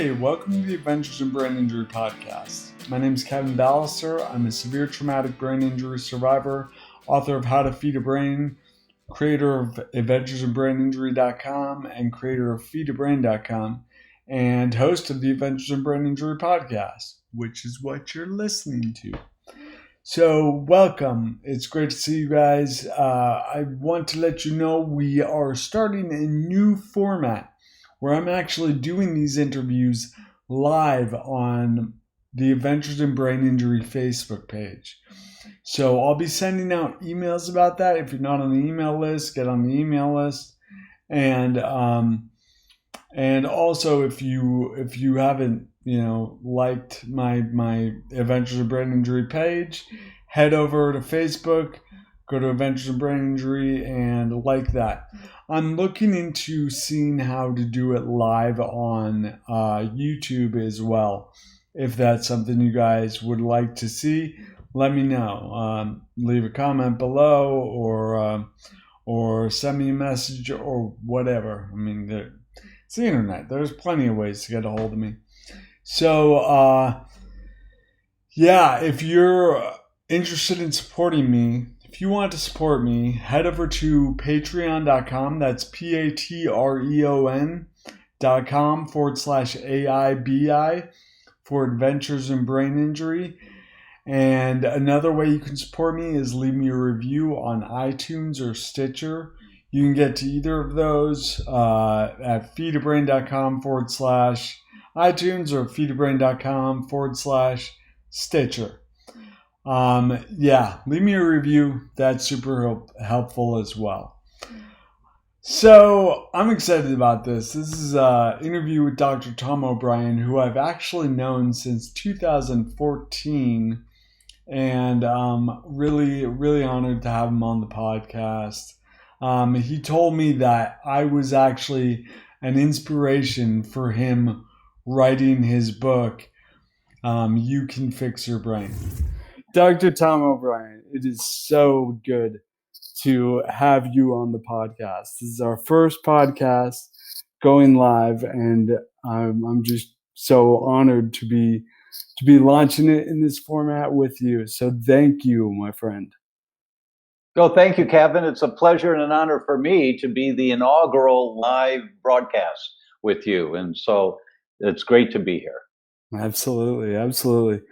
Hey, welcome to the Adventures in Brain Injury podcast. My name is Kevin Ballister. I'm a severe traumatic brain injury survivor, author of How to Feed a Brain, creator of AdventuresInBrainInjury.com, and creator of FeedABrain.com, and host of the Adventures in Brain Injury podcast, which is what you're listening to. So, welcome. It's great to see you guys. I want to let you know we are starting a new format where I'm actually doing these interviews live on the Adventures in Brain Injury Facebook page. So I'll be sending out emails about that. If you're not on the email list, get on the email list. And also if you haven't liked my Adventures in Brain Injury page, head over to Facebook, go to Adventures in Brain Injury, and like that. I'm looking into seeing how to do it live on YouTube as well. If that's something you guys would like to see, let me know. Leave a comment below or send me a message or whatever. I mean, it's the internet. There's plenty of ways to get a hold of me. So, if you're interested in supporting me, if you want to support me, head over to patreon.com. That's patreon.com/AIBI for Adventures in Brain Injury. And another way you can support me is leave me a review on iTunes or Stitcher. You can get to either of those at feedabrain.com/iTunes or feedabrain.com/Stitcher. Leave me a review. That's super helpful as well. So I'm excited about this. This is an interview with Dr. Tom O'Brien, who I've actually known since 2014. And I'm really, really honored to have him on the podcast. He told me that I was actually an inspiration for him writing his book, You Can Fix Your Brain. Dr. Tom O'Brien, it is so good to have you on the podcast. This is our first podcast going live, and I'm just so honored to be launching it in this format with you. So thank you, my friend. Well, thank you, Kevin. It's a pleasure and an honor for me to be the inaugural live broadcast with you. And so it's great to be here. Absolutely. Absolutely.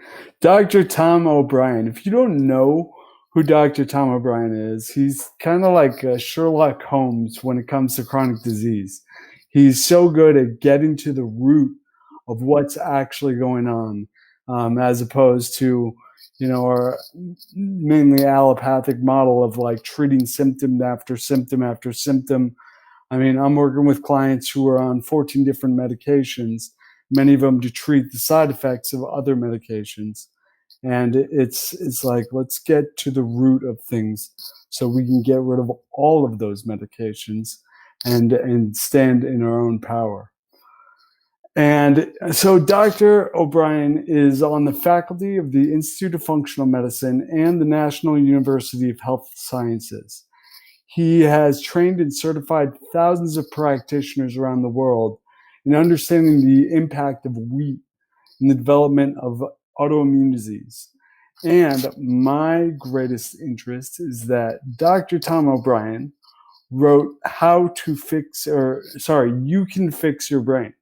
Dr. Tom O'Brien, if you don't know who Dr. Tom O'Brien is, he's kind of like Sherlock Holmes when it comes to chronic disease. He's so good at getting to the root of what's actually going on, as opposed to, our mainly allopathic model of like treating symptom after symptom after symptom. I mean, I'm working with clients who are on 14 different medications, many of them to treat the side effects of other medications. And it's like, let's get to the root of things so we can get rid of all of those medications and stand in our own power. And so Dr. O'Brien is on the faculty of the Institute of Functional Medicine and the National University of Health Sciences. He has trained and certified thousands of practitioners around the world in understanding the impact of wheat in the development of autoimmune disease. And my greatest interest is that Dr. Tom O'Brien wrote You Can Fix Your Brain,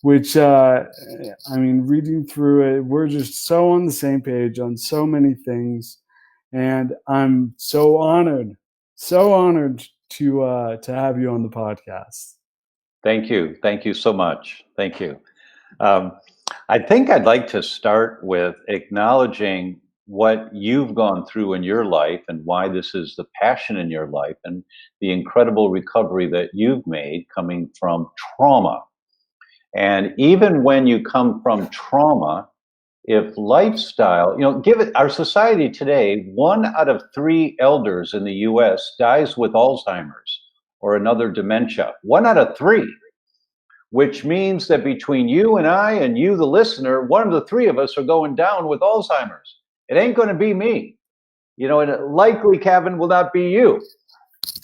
which, reading through it, we're just so on the same page on so many things. And I'm so honored to have you on the podcast. Thank you. Thank you so much. Thank you. I think I'd like to start with acknowledging what you've gone through in your life and why this is the passion in your life and the incredible recovery that you've made coming from trauma. And even when you come from trauma, if lifestyle, given our society today, 1 out of 3 elders in the US dies with Alzheimer's or another dementia. 1 out of 3. Which means that between you and I and you, the listener, 1 of the 3 of us are going down with Alzheimer's. It ain't going to be me, and it likely, Kevin, will not be you.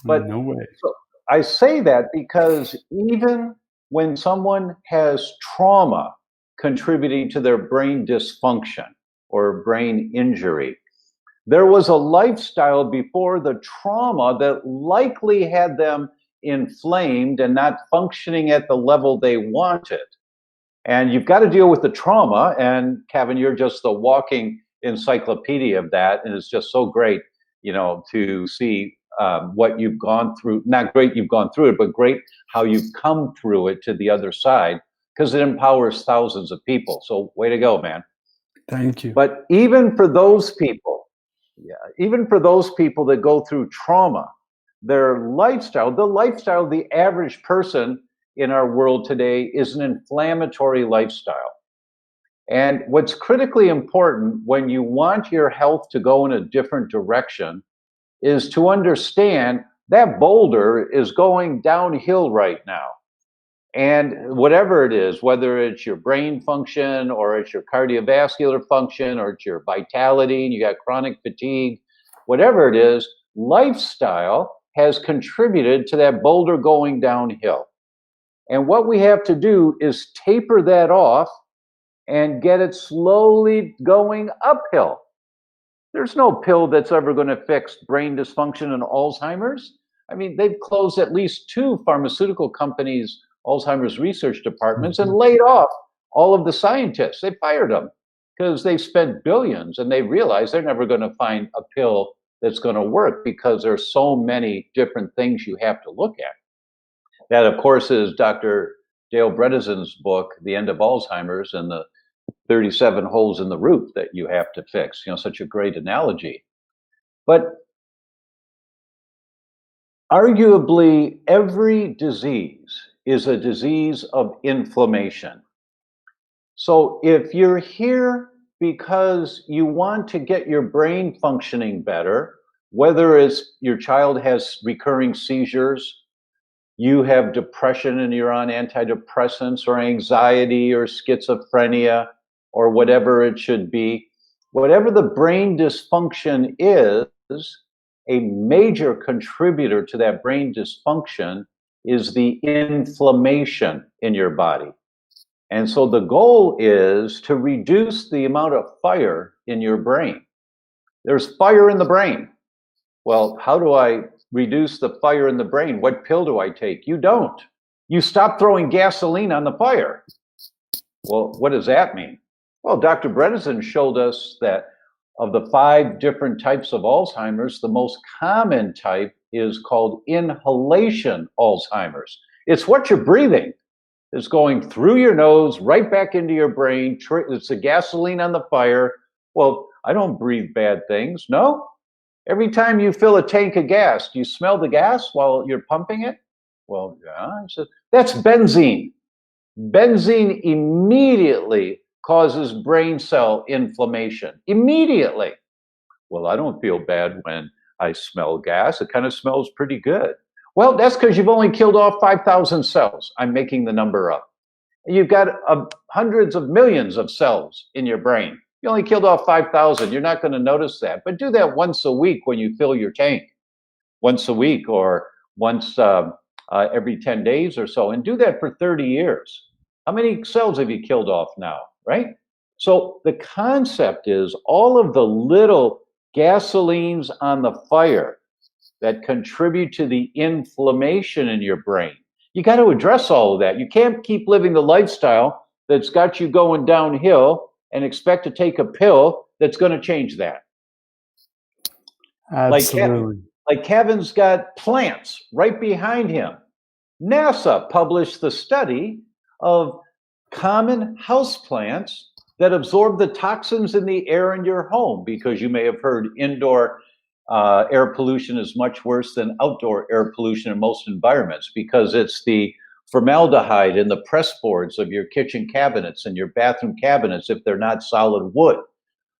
But no way. So I say that because even when someone has trauma contributing to their brain dysfunction or brain injury, there was a lifestyle before the trauma that likely had them inflamed and not functioning at the level they wanted. And you've got to deal with the trauma. And Kevin, you're just the walking encyclopedia of that. And it's just so great, to see what you've gone through. Not great you've gone through it, but great how you've come through it to the other side, because it empowers thousands of people. So way to go, man. Thank you. But even for those people, even for those people that go through trauma, their lifestyle, the lifestyle of the average person in our world today is an inflammatory lifestyle. And what's critically important when you want your health to go in a different direction is to understand that boulder is going downhill right now. And whatever it is, whether it's your brain function or it's your cardiovascular function or it's your vitality and you got chronic fatigue, whatever it is, lifestyle has contributed to that boulder going downhill. And what we have to do is taper that off and get it slowly going uphill. There's no pill that's ever going to fix brain dysfunction and Alzheimer's. I mean, they've closed at least 2 pharmaceutical companies' Alzheimer's research departments and laid off all of the scientists. They fired them because they spent billions and they realized they're never going to find a pill that's going to work because there's so many different things you have to look at. That, of course, is Dr. Dale Bredesen's book, The End of Alzheimer's, and the 37 holes in the roof that you have to fix. Such a great analogy. But arguably, every disease is a disease of inflammation. So if you're here because you want to get your brain functioning better, whether it's your child has recurring seizures, you have depression and you're on antidepressants, or anxiety or schizophrenia or whatever it should be, whatever the brain dysfunction is, a major contributor to that brain dysfunction is the inflammation in your body. And so the goal is to reduce the amount of fire in your brain. There's fire in the brain. Well, how do I reduce the fire in the brain? What pill do I take? You don't. You stop throwing gasoline on the fire. Well, what does that mean? Well, Dr. Bredesen showed us that of the 5 different types of Alzheimer's, the most common type is called inhalation Alzheimer's. It's what you're breathing. It's going through your nose, right back into your brain. It's the gasoline on the fire. Well, I don't breathe bad things. No. Every time you fill a tank of gas, do you smell the gas while you're pumping it? Well, yeah. So that's benzene. Benzene immediately causes brain cell inflammation. Immediately. Well, I don't feel bad when I smell gas. It kind of smells pretty good. Well, that's because you've only killed off 5,000 cells. I'm making the number up. You've got hundreds of millions of cells in your brain. You only killed off 5,000. You're not going to notice that. But do that once a week when you fill your tank. Once a week or once every 10 days or so. And do that for 30 years. How many cells have you killed off now, right? So the concept is all of the little gasolines on the fire that contribute to the inflammation in your brain. You got to address all of that. You can't keep living the lifestyle that's got you going downhill and expect to take a pill that's going to change that. Absolutely. Like Kevin's got plants right behind him. NASA published the study of common houseplants that absorb the toxins in the air in your home, because you may have heard indoor air pollution is much worse than outdoor air pollution in most environments, because it's the formaldehyde in the press boards of your kitchen cabinets and your bathroom cabinets. If they're not solid wood,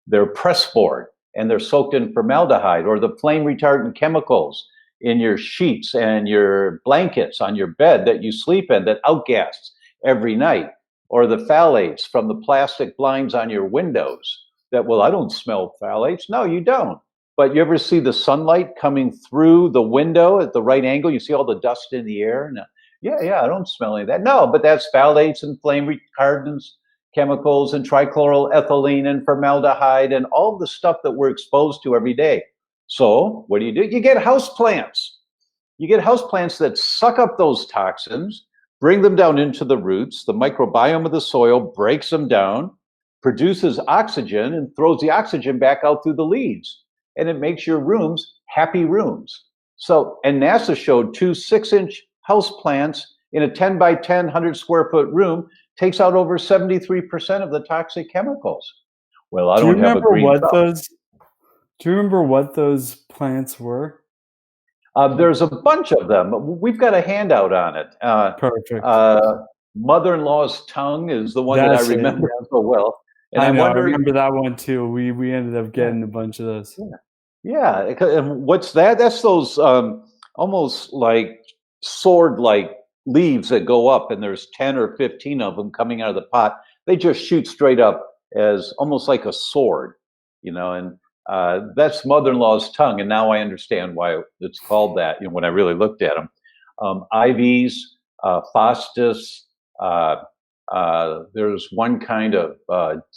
they're press board and they're soaked in formaldehyde, or the flame retardant chemicals in your sheets and your blankets on your bed that you sleep in that outgas every night, or the phthalates from the plastic blinds on your windows that, well, I don't smell phthalates. No, you don't. But you ever see the sunlight coming through the window at the right angle? You see all the dust in the air. Now, Yeah, I don't smell any of that. No, but that's phthalates and flame retardants, chemicals and trichloroethylene and formaldehyde and all the stuff that we're exposed to every day. So what do? You get houseplants. You get houseplants that suck up those toxins, bring them down into the roots. The microbiome of the soil breaks them down, produces oxygen, and throws the oxygen back out through the leaves. And it makes your rooms happy rooms. So, and NASA showed 2 6-inch houseplants in a 10 by 10, 100 square foot room takes out over 73% of the toxic chemicals. Well, I don't have a green thumb. Do you remember what those plants were? There's a bunch of them. We've got a handout on it. Perfect. Mother-in-law's tongue is the one that I That's it, remember yeah. so well. And I know, I wonder, remember that one too. We ended up getting a bunch of those. yeah. And what's that? That's those almost like sword-like leaves that go up, and there's 10 or 15 of them coming out of the pot. They just shoot straight up as almost like a sword, and that's mother-in-law's tongue. And now I understand why it's called that, when I really looked at them. Ivies, Faustus, there's one kind of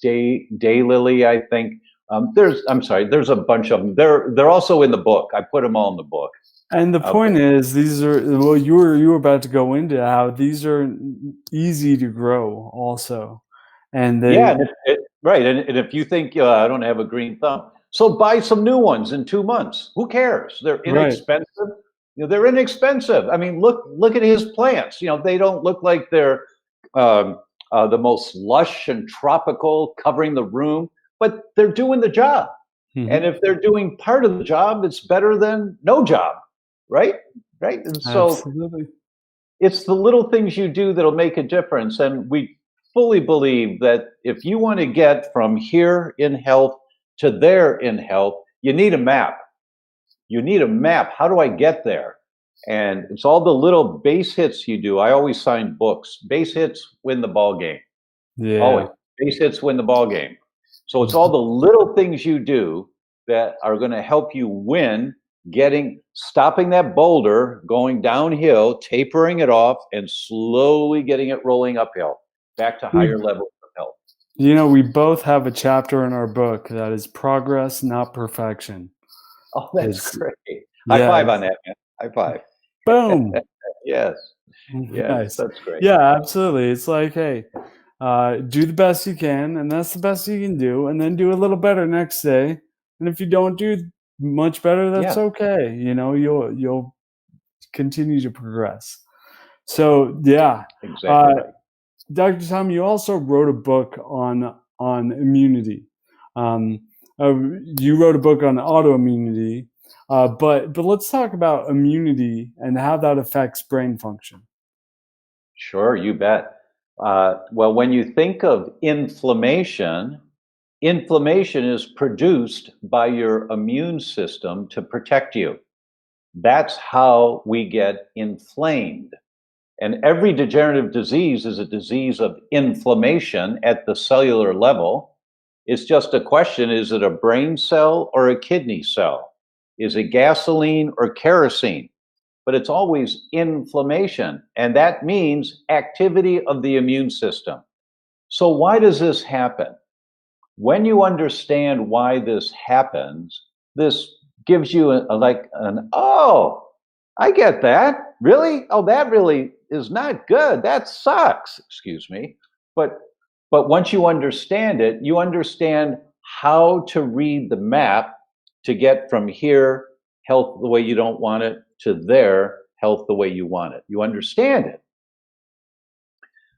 daylily, I think. There's a bunch of them. They're also in the book. I put them all in the book. And the point is, these are, well, you were about to go into how these are easy to grow also. And they, right. And if you think I don't have a green thumb, so buy some new ones in 2 months. Who cares? They're inexpensive. Right. They're inexpensive. I mean, look at his plants. They don't look like they're the most lush and tropical, covering the room, but they're doing the job. Mm-hmm. And if they're doing part of the job, it's better than no job, right? Right. And so absolutely, it's the little things you do that'll make a difference. And we fully believe that if you want to get from here in health to there in health, you need a map. You need a map. How do I get there? And it's all the little base hits you do. I always sign books. Base hits win the ball game. Yeah. Always. Base hits win the ball game. So it's all the little things you do that are going to help you win, stopping that boulder, going downhill, tapering it off, and slowly getting it rolling uphill, back to higher levels of health. We both have a chapter in our book that is progress, not perfection. Oh, that's great. High five on that, man. High five. Boom. Yes. Yes, nice. That's great. Yeah, absolutely. It's like, hey, do the best you can, and that's the best you can do, and then do a little better next day. And if you don't do much better, that's okay. You'll continue to progress. So yeah, exactly. Dr. Tom, you also wrote a book on immunity. You wrote a book on autoimmunity, but let's talk about immunity and how that affects brain function. Sure, you bet. Well, when you think of inflammation is produced by your immune system to protect you. That's how we get inflamed. And every degenerative disease is a disease of inflammation at the cellular level. It's just a question, is it a brain cell or a kidney cell? Is it gasoline or kerosene? But it's always inflammation, and that means activity of the immune system. So why does this happen? When you understand why this happens, this gives you oh, I get that. Really? Oh, that really is not good. That sucks. Excuse me. But once you understand it, you understand how to read the map to get from here, health the way you don't want it, to there, health the way you want it. You understand it.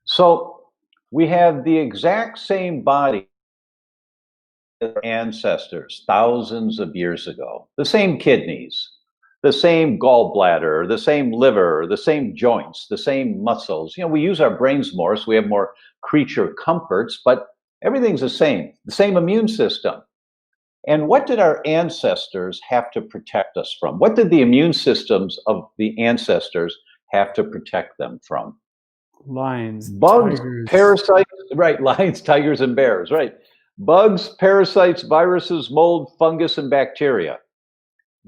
So we have the exact same body as our ancestors thousands of years ago. The same kidneys, the same gallbladder, the same liver, the same joints, the same muscles. We use our brains more, so we have more creature comforts, but everything's the same immune system. And what did our ancestors have to protect us from? What did the immune systems of the ancestors have to protect them from? Lions, bugs, tigers. Parasites, right? Lions, tigers, and bears, right? Bugs, parasites, viruses, mold, fungus, and bacteria.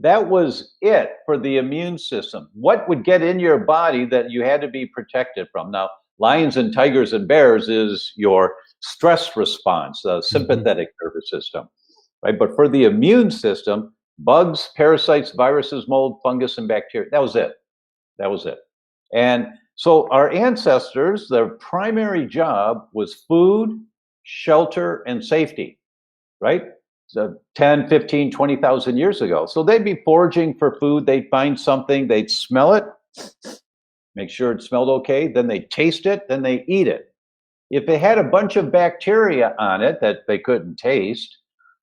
That was it for the immune system. What would get in your body that you had to be protected from? Now, lions and tigers and bears is your stress response, the sympathetic nervous system, right? But for the immune system, bugs, parasites, viruses, mold, fungus, and bacteria, that was it. That was it. And so our ancestors, their primary job was food, shelter, and safety, right? So 10, 15, 20,000 years ago. So they'd be foraging for food, they'd find something, they'd smell it, make sure it smelled okay, then they taste it, then they eat it. If it had a bunch of bacteria on it that they couldn't taste,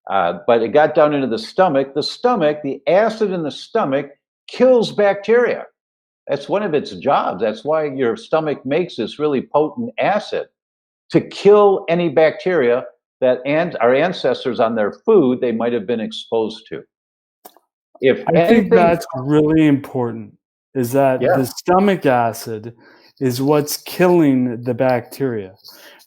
but it got down into the stomach, the acid in the stomach kills bacteria. That's one of its jobs. That's why your stomach makes this really potent acid to kill any bacteria that our ancestors on their food they might have been exposed to. I think that's really important, is that the stomach acid is what's killing the bacteria.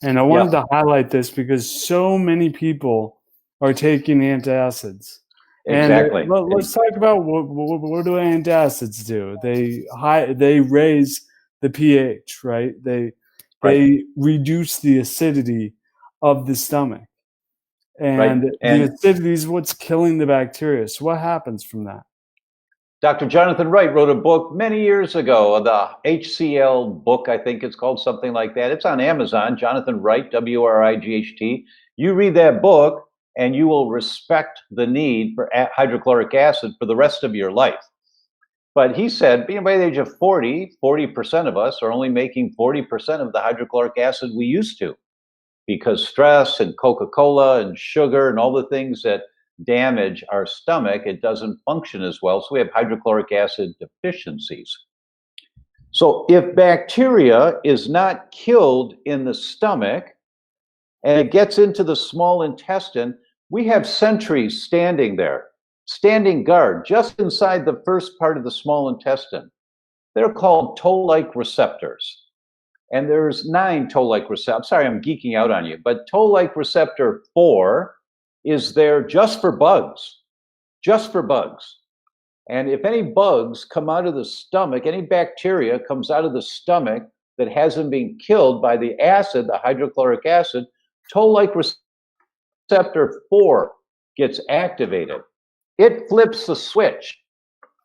And I wanted to highlight this because so many people are taking antacids. Exactly. And let's talk about what do antacids do? They raise the pH, right? They reduce the acidity of the stomach. And the acidity is what's killing the bacteria. So what happens from that? Dr. Jonathan Wright wrote a book many years ago, the HCL book, I think it's called, something like that. It's on Amazon, Jonathan Wright, W-R-I-G-H-T. You read that book and you will respect the need for hydrochloric acid for the rest of your life. But he said, by the age of 40% of us are only making 40% of the hydrochloric acid we used to, because stress and Coca-Cola and sugar and all the things that damage our stomach, it doesn't function as well. So we have hydrochloric acid deficiencies. So if bacteria is not killed in the stomach and it gets into the small intestine, we have sentries standing there, standing guard just inside the first part of the small intestine. They're called toll-like receptors. And there's 9 toll-like receptors. Sorry, I'm geeking out on you, but toll-like receptor 4 is there just for bugs, just for bugs. And if any bugs come out of the stomach, any bacteria comes out of the stomach that hasn't been killed by the acid, the hydrochloric acid, toll-like receptor 4 gets activated. It flips the switch.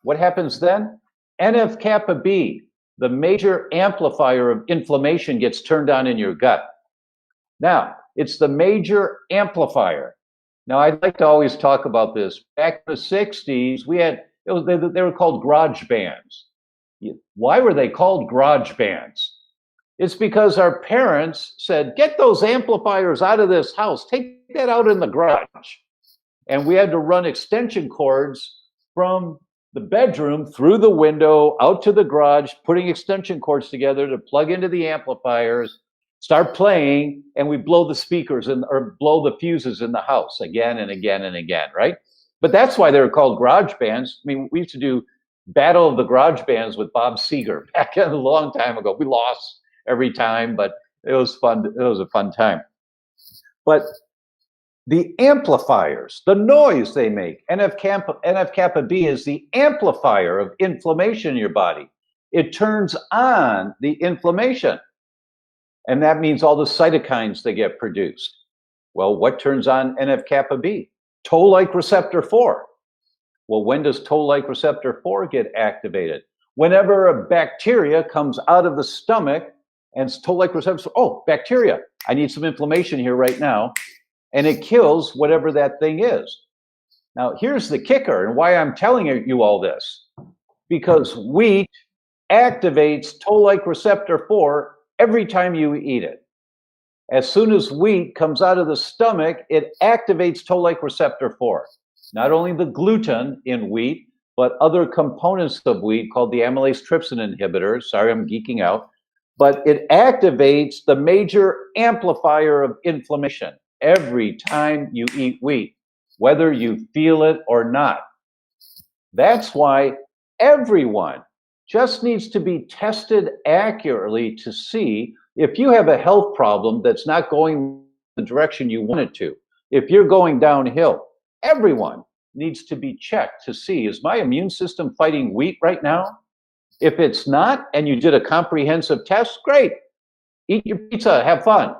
What happens then? NF-kappa B, the major amplifier of inflammation, gets turned on in your gut. Now, it's the major amplifier. Now, I'd like to always talk about this. Back in the 60s, they were called garage bands. Why were they called garage bands? It's because our parents said, get those amplifiers out of this house. Take that out in the garage. And we had to run extension cords from the bedroom through the window out to the garage, putting extension cords together to plug into the amplifiers, start playing, and we blow the speakers or blow the fuses in the house again and again and again, right? But that's why they were called garage bands. I mean, we used to do Battle of the Garage Bands with Bob Seger back a long time ago. We lost every time, but it was fun. It was a fun time. But the amplifiers, the noise they make, NF-kappa B is the amplifier of inflammation in your body. It turns on the inflammation. And that means all the cytokines that get produced. Well, what turns on NF-kappa B? Toll-like receptor 4. Well, when does toll-like receptor 4 get activated? Whenever a bacteria comes out of the stomach and toll-like receptor, oh, bacteria, I need some inflammation here right now. And it kills whatever that thing is. Now, here's the kicker and why I'm telling you all this. Because wheat activates toll-like receptor 4 every time you eat it. As soon as wheat comes out of the stomach, it activates toll-like receptor 4. Not only the gluten in wheat, but other components of wheat called the amylase trypsin inhibitors. Sorry, I'm geeking out. But it activates the major amplifier of inflammation every time you eat wheat, whether you feel it or not. That's why everyone just needs to be tested accurately to see if you have a health problem that's not going the direction you want it to. If you're going downhill, everyone needs to be checked to see, is my immune system fighting wheat right now? If it's not, and you did a comprehensive test, great. Eat your pizza, have fun.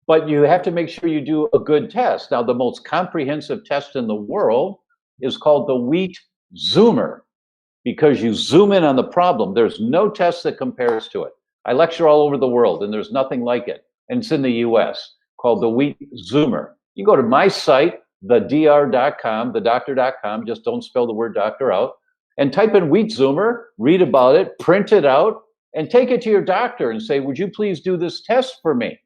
But you have to make sure you do a good test. Now, the most comprehensive test in the world is called the wheat zoomer, because you zoom in on the problem. There's no test that compares to it. I lecture all over the world, and there's nothing like it. And it's in the US, called the wheat zoomer. You go to my site, thedr.com, thedoctor.com, just don't spell the word doctor out, and type in wheat zoomer, read about it, print it out, and take it to your doctor and say, would you please do this test for me?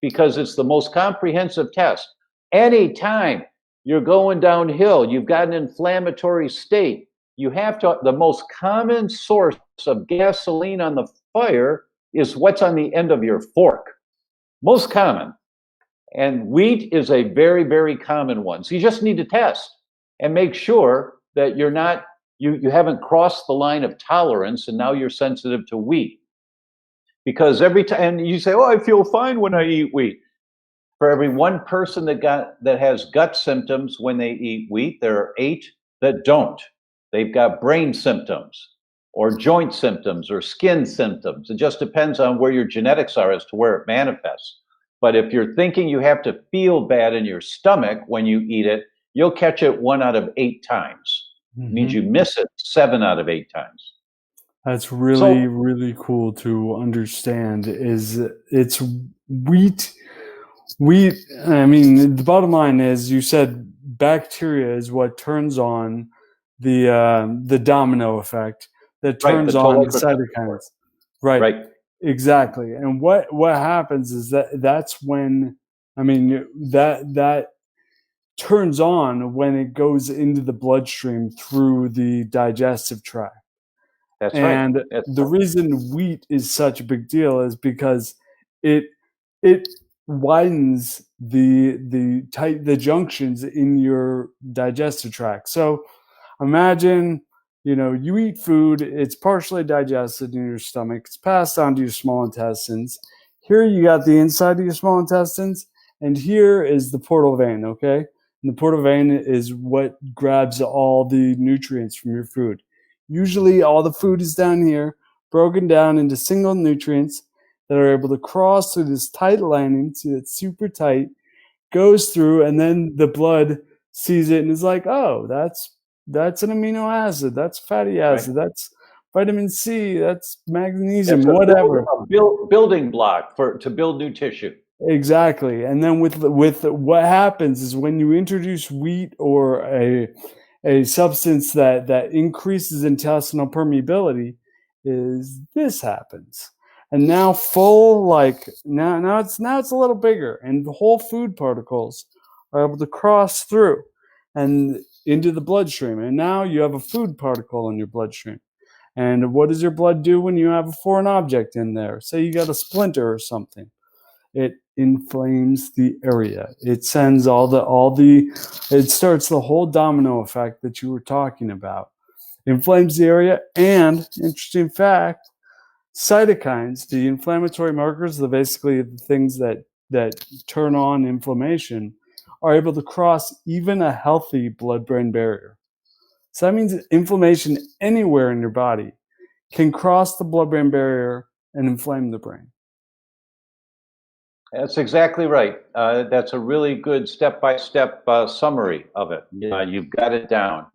Because it's the most comprehensive test. Anytime you're going downhill, you've got an inflammatory state, you have to, the most common source of gasoline on the fire is what's on the end of your fork. Most common. And wheat is a very, very common one. So you just need to test and make sure that you're not, you haven't crossed the line of tolerance and now you're sensitive to wheat. Because every time you say, oh, I feel fine when I eat wheat. For every one person that has gut symptoms when they eat wheat, there are 8 that don't. They've got brain symptoms or joint symptoms or skin symptoms. It just depends on where your genetics are as to where it manifests. But if you're thinking you have to feel bad in your stomach when you eat it, you'll catch it 1 out of 8 times. It means you miss it 7 out of 8 times. That's really, really cool to understand. Is it's wheat. I mean, the bottom line is, you said bacteria is what turns on the domino effect that turns on cytokines. Right. Exactly. And what happens is that's when, I mean, that turns on when it goes into the bloodstream through the digestive tract. That's and right. That's the reason wheat is such a big deal is because it widens the junctions in your digestive tract. So imagine, you eat food, it's partially digested in your stomach, it's passed on to your small intestines. Here you got the inside of your small intestines, and here is the portal vein, okay? And the portal vein is what grabs all the nutrients from your food. Usually all the food is down here, broken down into single nutrients that are able to cross through this tight lining, see it's super tight, goes through, and then the blood sees it and is like, oh, that's an amino acid, that's fatty acid, that's vitamin C, that's magnesium, whatever. A building block to build new tissue. Exactly. And then with what happens is, when you introduce wheat or a substance that increases intestinal permeability, is this happens. And now now it's a little bigger, and the whole food particles are able to cross through and into the bloodstream. And now you have a food particle in your bloodstream. And what does your blood do when you have a foreign object in there? Say you got a splinter or something. It inflames the area. It sends it starts the whole domino effect that you were talking about. Inflames the area, and interesting fact, cytokines, the inflammatory markers, basically the things that turn on inflammation, are able to cross even a healthy blood-brain barrier. So that means inflammation anywhere in your body can cross the blood-brain barrier and inflame the brain. That's exactly right. That's a really good step-by-step summary of it. You've got it down.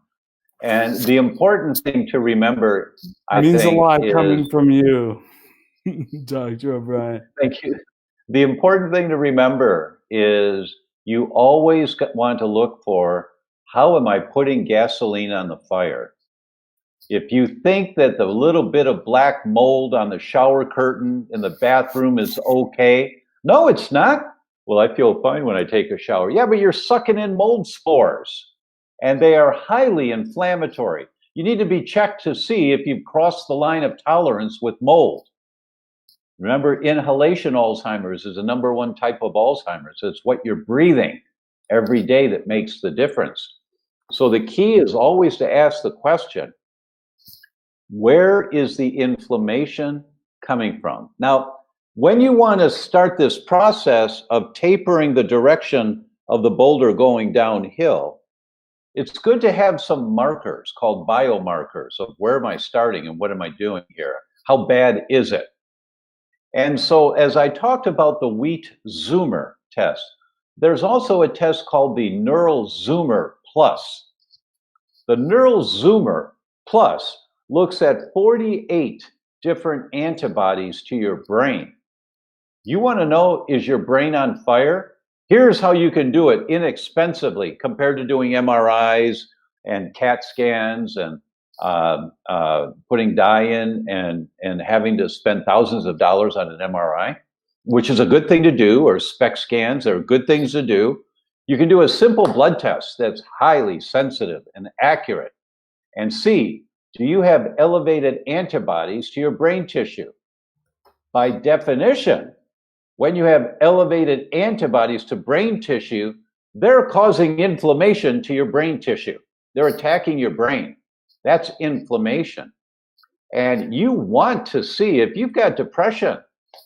And the important thing to remember, I think, means a lot coming from you, Dr. O'Brien. Thank you. The important thing to remember is you always want to look for, how am I putting gasoline on the fire? If you think that the little bit of black mold on the shower curtain in the bathroom is okay, no, it's not. Well, I feel fine when I take a shower. Yeah, but you're sucking in mold spores, and they are highly inflammatory. You need to be checked to see if you've crossed the line of tolerance with mold. Remember, inhalation Alzheimer's is the #1 type of Alzheimer's. It's what you're breathing every day that makes the difference. So the key is always to ask the question, where is the inflammation coming from? Now, when you want to start this process of tapering the direction of the boulder going downhill, it's good to have some markers called biomarkers of where am I starting and what am I doing here? How bad is it? And so as I talked about the wheat zoomer test, there's also a test called the Neural Zoomer Plus. The Neural Zoomer Plus looks at 48 different antibodies to your brain. You want to know, is your brain on fire? Here's how you can do it inexpensively compared to doing MRIs and CAT scans and putting dye in and having to spend thousands of dollars on an MRI, which is a good thing to do, or SPECT scans. They're good things to do. You can do a simple blood test that's highly sensitive and accurate and see, do you have elevated antibodies to your brain tissue? By definition, when you have elevated antibodies to brain tissue, they're causing inflammation to your brain tissue. They're attacking your brain. That's inflammation. And you want to see if you've got depression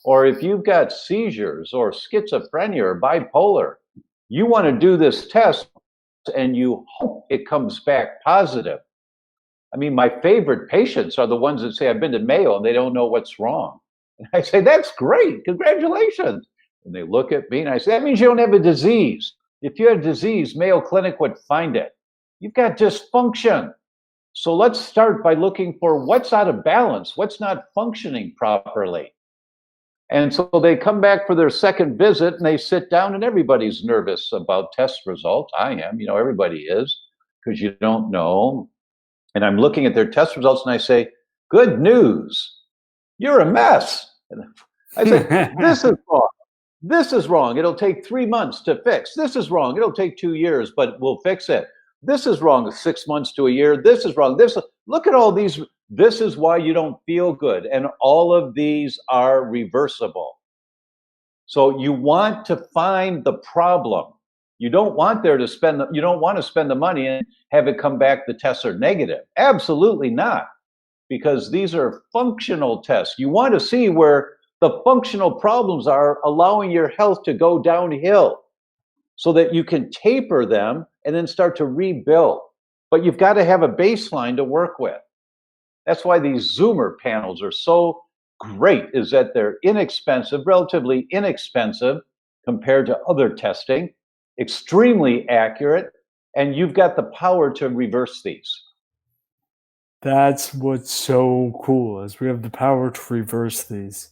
or if you've got seizures or schizophrenia or bipolar, you want to do this test and you hope it comes back positive. I mean, my favorite patients are the ones that say, I've been to Mayo and they don't know what's wrong. And I say, that's great, congratulations. And they look at me and I say, that means you don't have a disease. If you had a disease, Mayo Clinic would find it. You've got dysfunction. So let's start by looking for what's out of balance, what's not functioning properly. And so they come back for their second visit and they sit down and everybody's nervous about test results. I am, everybody is, because you don't know. And I'm looking at their test results and I say, good news, you're a mess. And I say, this is wrong. This is wrong. It'll take 3 months to fix. This is wrong. It'll take 2 years, but we'll fix it. This is wrong. 6 months to a year. This is wrong. Look at all these. This is why you don't feel good. And all of these are reversible. So you want to find the problem. You don't want to spend the money and have it come back the tests are negative. Absolutely not. Because these are functional tests. You want to see where the functional problems are allowing your health to go downhill so that you can taper them and then start to rebuild. But you've got to have a baseline to work with. That's why these Zoomer panels are so great, is that they're inexpensive, relatively inexpensive compared to other testing, extremely accurate, and you've got the power to reverse these. That's what's so cool, is we have the power to reverse these.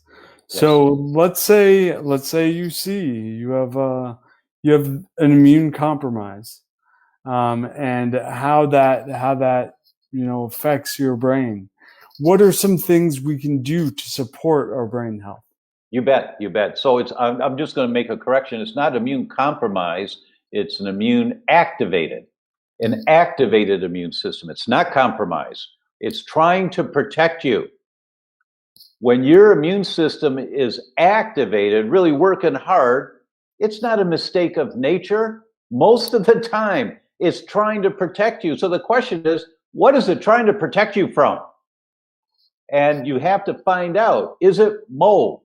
Yes. So let's say you have an immune compromise, and how that affects your brain. What are some things we can do to support our brain health? You bet. So I'm just going to make a correction. It's not immune compromise. It's an immune activated immune system. It's not compromised. It's trying to protect you. When your immune system is activated, really working hard, it's not a mistake of nature. Most of the time, it's trying to protect you. So the question is, what is it trying to protect you from? And you have to find out, is it mold?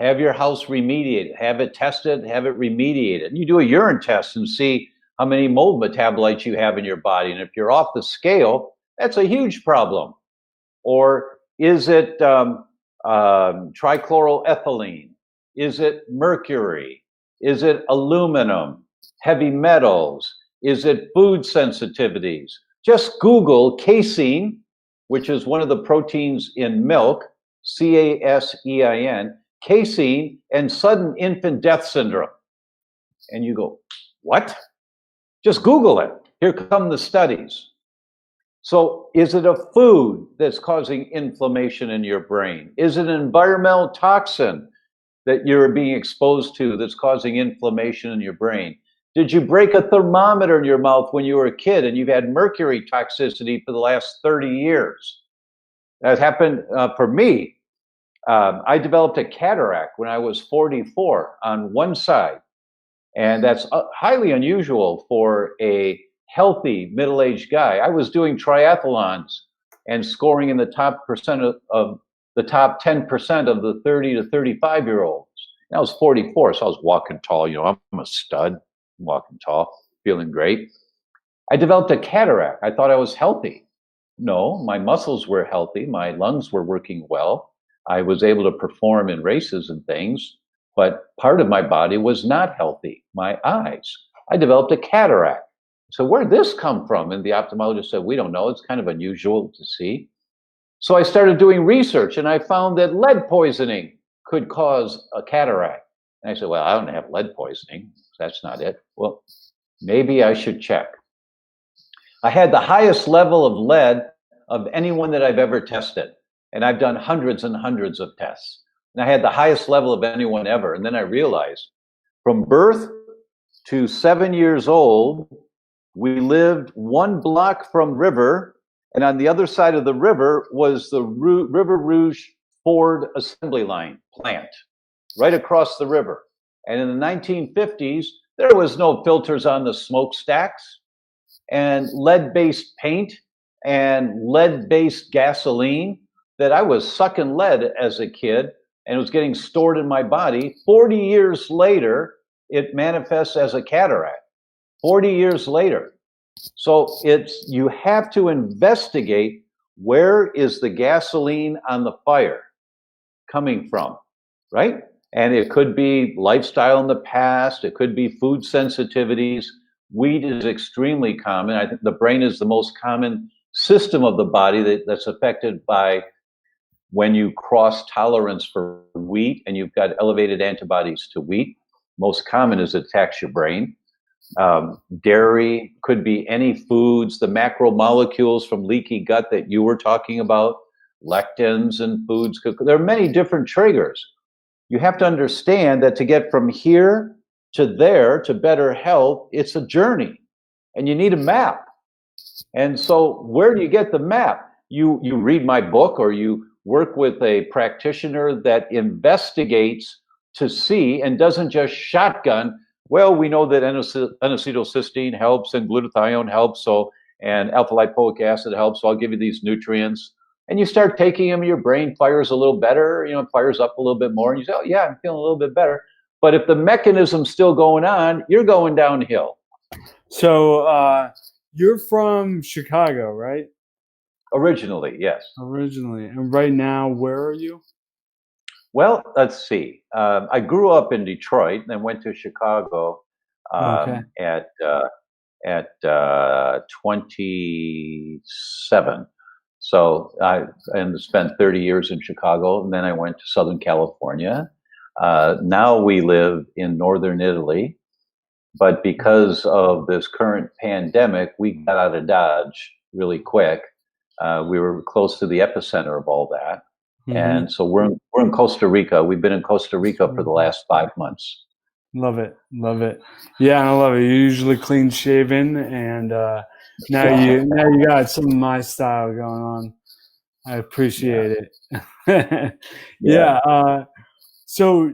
Have your house remediated, have it tested, have it remediated. And you do a urine test and see how many mold metabolites you have in your body. And if you're off the scale, that's a huge problem. Or is it trichloroethylene? Is it mercury? Is it aluminum, heavy metals? Is it food sensitivities? Just Google casein, which is one of the proteins in milk, casein, casein, and sudden infant death syndrome. And you go, what? Just Google it. Here come the studies. So is it a food that's causing inflammation in your brain? Is it an environmental toxin that you're being exposed to that's causing inflammation in your brain? Did you break a thermometer in your mouth when you were a kid and you've had mercury toxicity for the last 30 years? That happened for me. I developed a cataract when I was 44 on one side. And that's highly unusual for a healthy middle-aged guy. I was doing triathlons and scoring in the top percent of the top 10% of the 30 to 35-year-olds. And I was 44, so I was walking tall. I'm a stud, walking tall, feeling great. I developed a cataract. I thought I was healthy. No, my muscles were healthy. My lungs were working well. I was able to perform in races and things, but part of my body was not healthy, my eyes. I developed a cataract. So where did this come from? And the ophthalmologist said, we don't know. It's kind of unusual to see. So I started doing research, and I found that lead poisoning could cause a cataract. And I said, well, I don't have lead poisoning. That's not it. Well, maybe I should check. I had the highest level of lead of anyone that I've ever tested. And I've done hundreds and hundreds of tests. And I had the highest level of anyone ever. And then I realized from birth to 7 years old, we lived 1 block from river. And on the other side of the river was the River Rouge Ford assembly line plant right across the river. And in the 1950s, there was no filters on the smokestacks, and lead-based paint and lead-based gasoline, that I was sucking lead as a kid and it was getting stored in my body. 40 years later, it manifests as a cataract. 40 years later. So you have to investigate, where is the gasoline on the fire coming from, right? And it could be lifestyle in the past. It could be food sensitivities. Wheat is extremely common. I think the brain is the most common system of the body that's affected by when you cross tolerance for wheat and you've got elevated antibodies to wheat. Most common is it attacks your brain. Dairy could be any foods, the macromolecules from leaky gut that you were talking about, lectins and foods. There are many different triggers. You have to understand that to get from here to there to better health, it's a journey, and you need a map. And so where do you get the map? You read my book, or you work with a practitioner that investigates to see and doesn't just shotgun. Well, we know that N-acetylcysteine helps and glutathione helps, and alpha lipoic acid helps, so I'll give you these nutrients. And you start taking them, your brain fires a little better, fires up a little bit more, and you say, oh yeah, I'm feeling a little bit better. But if the mechanism's still going on, you're going downhill. So you're from Chicago, right? Originally, yes. Originally. And right now, where are you? Well, let's see. I grew up in Detroit and then went to Chicago at 27. So I spent 30 years in Chicago, and then I went to Southern California. Now we live in Northern Italy, but because of this current pandemic, we got out of Dodge really quick. We were close to the epicenter of all that. Mm-hmm. And so we're in Costa Rica. We've been in Costa Rica for the last 5 months. Love it. Love it. Yeah, I love it. You're usually clean shaven, and now you got some of my style going on. I appreciate it. Yeah. So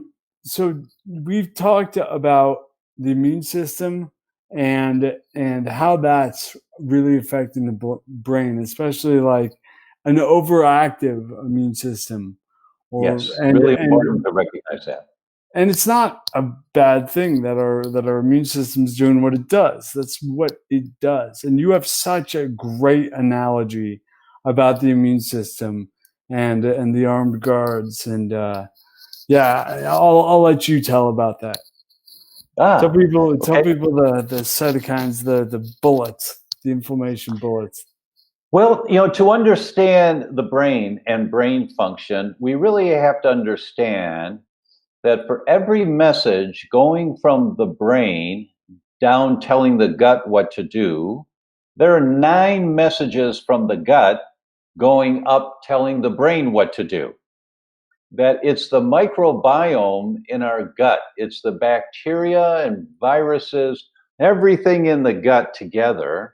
we've talked about the immune system and how that's really affecting the brain, especially like an overactive immune system. Yes, really important to recognize that. And it's not a bad thing that our immune system's doing what it does. That's what it does. And you have such a great analogy about the immune system and the armed guards. And I'll let you tell about that. Tell people the cytokines, the bullets, the inflammation bullets. Well, to understand the brain and brain function, we really have to understand that for every message going from the brain down telling the gut what to do, there are 9 messages from the gut going up telling the brain what to do. That it's the microbiome in our gut. It's the bacteria and viruses, everything in the gut together.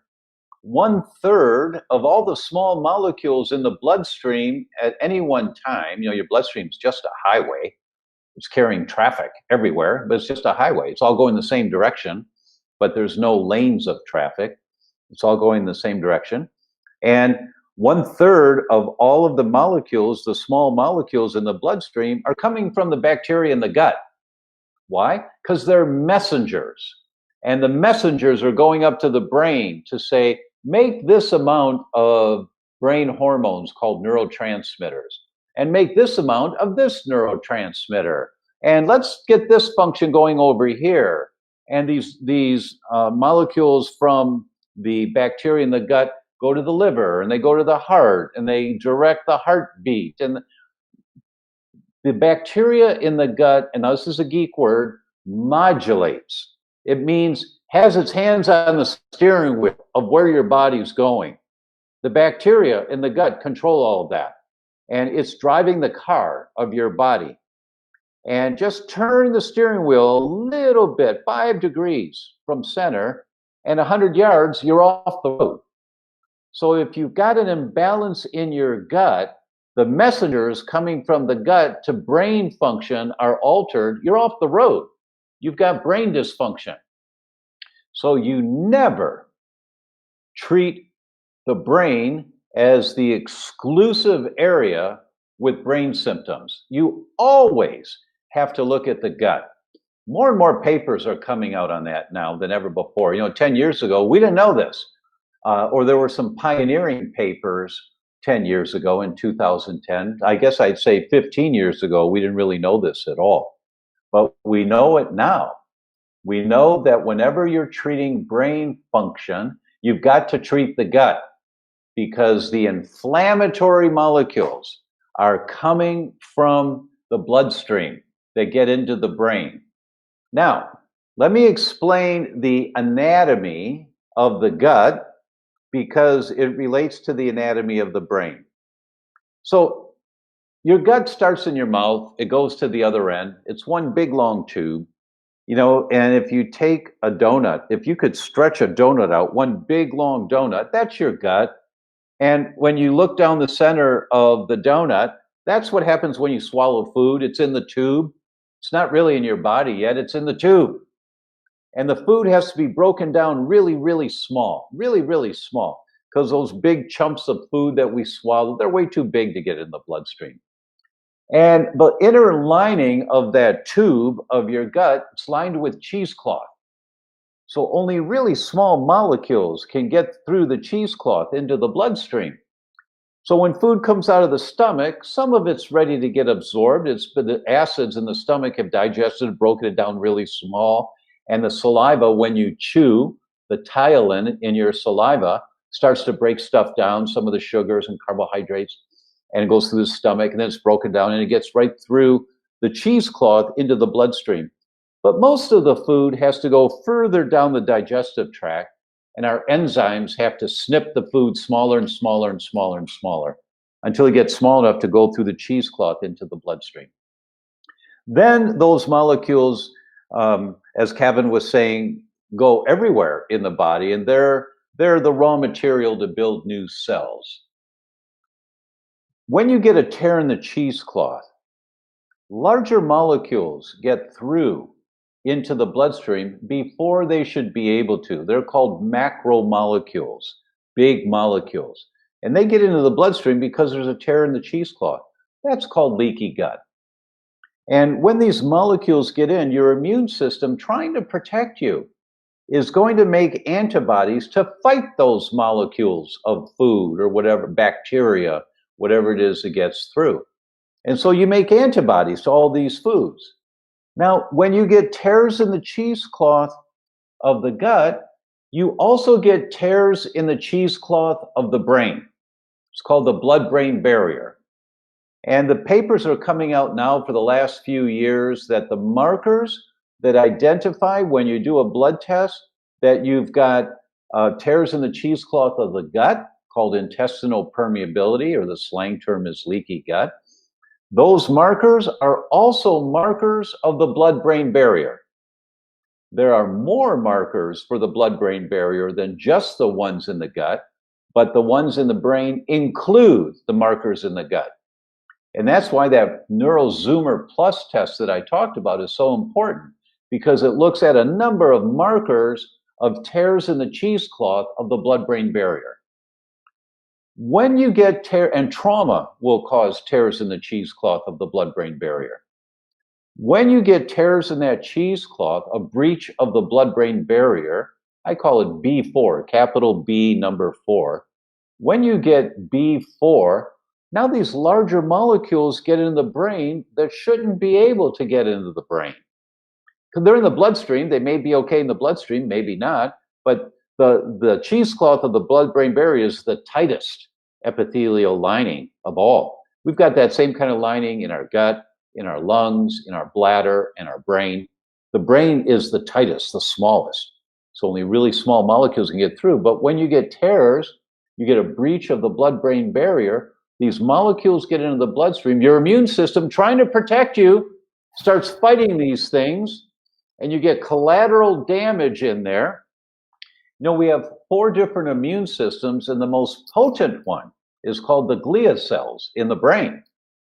1/3 of all the small molecules in the bloodstream at any one time, your bloodstream is just a highway. It's carrying traffic everywhere, but it's just a highway. It's all going the same direction, but there's no lanes of traffic. It's all going the same direction. And 1/3 of all of the molecules, the small molecules in the bloodstream, are coming from the bacteria in the gut. Why? Because they're messengers. And the messengers are going up to the brain to say, make this amount of brain hormones called neurotransmitters, and make this amount of this neurotransmitter. And let's get this function going over here. And these molecules from the bacteria in the gut go to the liver, and they go to the heart, and they direct the heartbeat. And the bacteria in the gut, and this is a geek word, modulates. It means has its hands on the steering wheel of where your body's going. The bacteria in the gut control all of that. And it's driving the car of your body. And just turn the steering wheel a little bit, 5 degrees from center, and 100 yards, you're off the road. So if you've got an imbalance in your gut, the messengers coming from the gut to brain function are altered, you're off the road. You've got brain dysfunction. So you never treat the brain as the exclusive area with brain symptoms. You always have to look at the gut. More and more papers are coming out on that now than ever before. 10 years ago, we didn't know this. Or there were some pioneering papers 10 years ago in 2010. I guess I'd say 15 years ago, we didn't really know this at all. But we know it now. We know that whenever you're treating brain function, you've got to treat the gut, because the inflammatory molecules are coming from the bloodstream. They get into the brain. Now, let me explain the anatomy of the gut, because it relates to the anatomy of the brain. So your gut starts in your mouth, it goes to the other end. It's one big long tube, and if you take a donut, if you could stretch a donut out, one big long donut, that's your gut. And when you look down the center of the donut, that's what happens when you swallow food. It's in the tube. It's not really in your body yet, it's in the tube. And the food has to be broken down really, really small, really, really small, because those big chunks of food that we swallow, they're way too big to get in the bloodstream. And the inner lining of that tube of your gut, it's lined with cheesecloth. So only really small molecules can get through the cheesecloth into the bloodstream. So when food comes out of the stomach, some of it's ready to get absorbed. But the acids in the stomach have digested, broken it down really small. And the saliva, when you chew, the ptyalin in your saliva starts to break stuff down, some of the sugars and carbohydrates, and it goes through the stomach, and then it's broken down, and it gets right through the cheesecloth into the bloodstream. But most of the food has to go further down the digestive tract, and our enzymes have to snip the food smaller and smaller and smaller and smaller until it gets small enough to go through the cheesecloth into the bloodstream. Then those molecules, as Kevin was saying, go everywhere in the body, and they're the raw material to build new cells. When you get a tear in the cheesecloth, larger molecules get through into the bloodstream before they should be able to. They're called macromolecules, big molecules. And they get into the bloodstream because there's a tear in the cheesecloth. That's called leaky gut. And when these molecules get in, your immune system, trying to protect you, is going to make antibodies to fight those molecules of food or whatever, bacteria, whatever it is that gets through. And so you make antibodies to all these foods. Now, when you get tears in the cheesecloth of the gut, you also get tears in the cheesecloth of the brain. It's called the blood-brain barrier. And the papers are coming out now for the last few years that the markers that identify when you do a blood test that you've got tears in the cheesecloth of the gut, called intestinal permeability, or the slang term is leaky gut. Those markers are also markers of the blood-brain barrier. There are more markers for the blood-brain barrier than just the ones in the gut, but the ones in the brain include the markers in the gut. And that's why that NeuroZoomer Plus test that I talked about is so important, because it looks at a number of markers of tears in the cheesecloth of the blood-brain barrier. When you get and trauma will cause tears in the cheesecloth of the blood-brain barrier. When you get tears in that cheesecloth, a breach of the blood-brain barrier, I call it B4, capital B number 4. When you get B4, now these larger molecules get in the brain that shouldn't be able to get into the brain. Because they're in the bloodstream, they may be okay in the bloodstream, maybe not, but the cheesecloth of the blood-brain barrier is the tightest epithelial lining of all. We've got that same kind of lining in our gut, in our lungs, in our bladder, and our brain. The brain is the tightest, the smallest. So only really small molecules can get through. But when you get tears, you get a breach of the blood-brain barrier, these molecules get into the bloodstream. Your immune system, trying to protect you, starts fighting these things, and you get collateral damage in there. You know, we have 4 different immune systems, and the most potent one is called the Glia cells in the brain.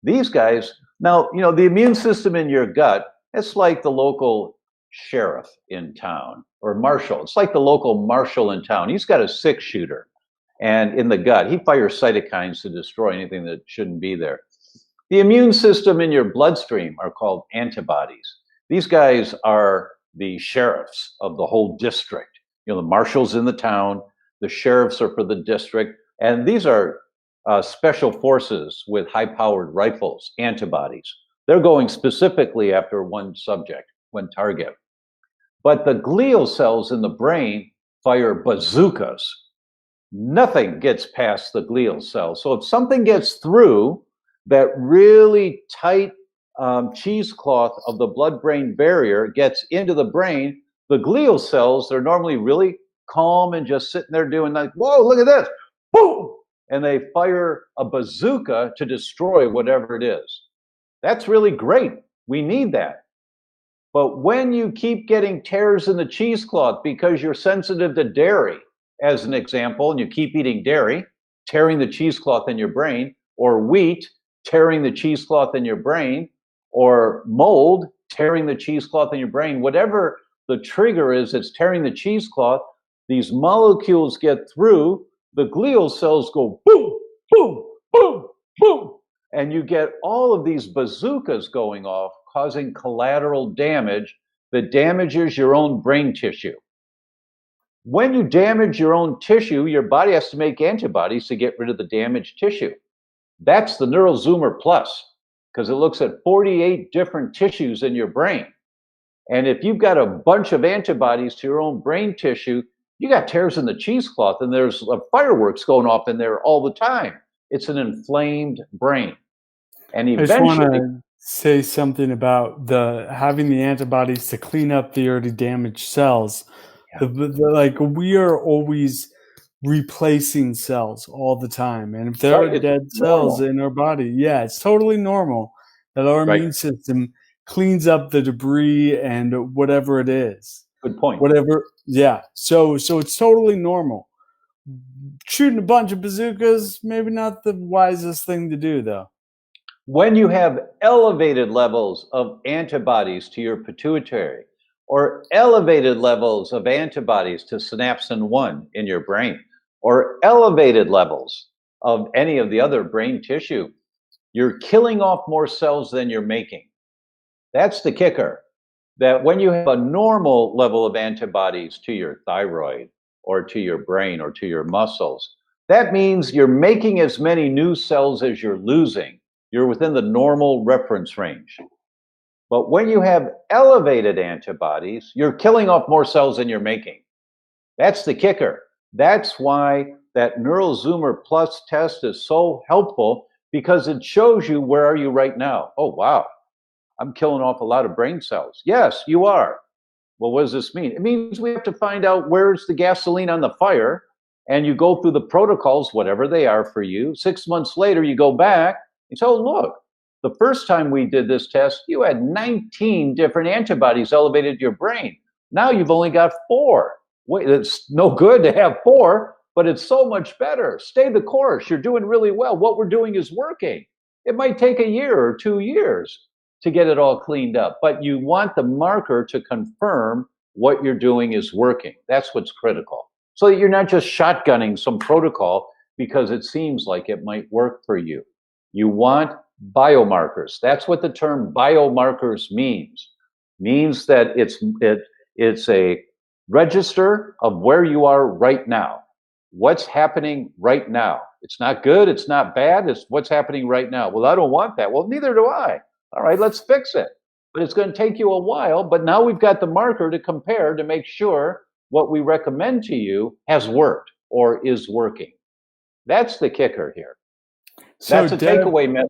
These guys, now, you know, the immune system in your gut, it's like the local sheriff in town or marshal. It's like the local marshal in town. He's got a 6-shooter, and in the gut, he fires cytokines to destroy anything that shouldn't be there. The immune system in your bloodstream are called antibodies. These guys are the sheriffs of the whole district. You know, the marshals in the town, the sheriffs are for the district, and these are special forces with high-powered rifles, antibodies. They're going specifically after one subject, one target. But the glial cells in the brain fire bazookas. Nothing gets past the glial cells. So if something gets through that really tight cheesecloth of the blood-brain barrier gets into the brain, the glial cells, they're normally really calm and just sitting there doing like, whoa, look at this, boom! And they fire a bazooka to destroy whatever it is. That's really great. We need that. But when you keep getting tears in the cheesecloth because you're sensitive to dairy, as an example, and you keep eating dairy, tearing the cheesecloth in your brain, or wheat, tearing the cheesecloth in your brain, or mold, tearing the cheesecloth in your brain, whatever the trigger is that's tearing the cheesecloth, these molecules get through, the glial cells go boom, boom, boom, boom, and you get all of these bazookas going off, causing collateral damage that damages your own brain tissue. When you damage your own tissue, your body has to make antibodies to get rid of the damaged tissue. That's the NeuroZoomer Plus, because it looks at 48 different tissues in your brain. And if you've got a bunch of antibodies to your own brain tissue, you got tears in the cheesecloth, and there's fireworks going off in there all the time. It's an inflamed brain. And I just want eventually, to say something about having the antibodies to clean up the already damaged cells. Like we are always replacing cells all the time, and if there right, are it's dead cells normal, in our body, yeah, it's totally normal that our right? immune system cleans up the debris and whatever it is, Good point. whatever. Yeah, so it's totally normal. Shooting a bunch of bazookas, maybe not the wisest thing to do, though. When you have elevated levels of antibodies to your pituitary or elevated levels of antibodies to synapsin 1 in your brain or elevated levels of any of the other brain tissue, you're killing off more cells than you're making. That's the kicker. That when you have a normal level of antibodies to your thyroid or to your brain or to your muscles, that means you're making as many new cells as you're losing. You're within the normal reference range. But when you have elevated antibodies, you're killing off more cells than you're making. That's the kicker. That's why that NeuroZoomer Plus test is so helpful, because it shows you where are you right now. Oh, wow, I'm killing off a lot of brain cells. Yes, you are. Well, what does this mean? It means we have to find out where's the gasoline on the fire, and you go through the protocols, whatever they are for you. 6 months later, you go back and say, oh, look, the first time we did this test, you had 19 different antibodies elevated to your brain. Now you've only got 4. Wait, it's no good to have 4, but it's so much better. Stay the course. You're doing really well. What we're doing is working. It might take a year or 2 years to get it all cleaned up, but you want the marker to confirm what you're doing is working. That's what's critical. So that you're not just shotgunning some protocol because it seems like it might work for you. You want biomarkers. That's what the term biomarkers means. Means that it's a register of where you are right now. What's happening right now? It's not good, it's not bad, it's what's happening right now. Well, I don't want that. Well, neither do I. All right, let's fix it. But it's going to take you a while, but now we've got the marker to compare to make sure what we recommend to you has worked or is working. That's the kicker here. That's a takeaway message.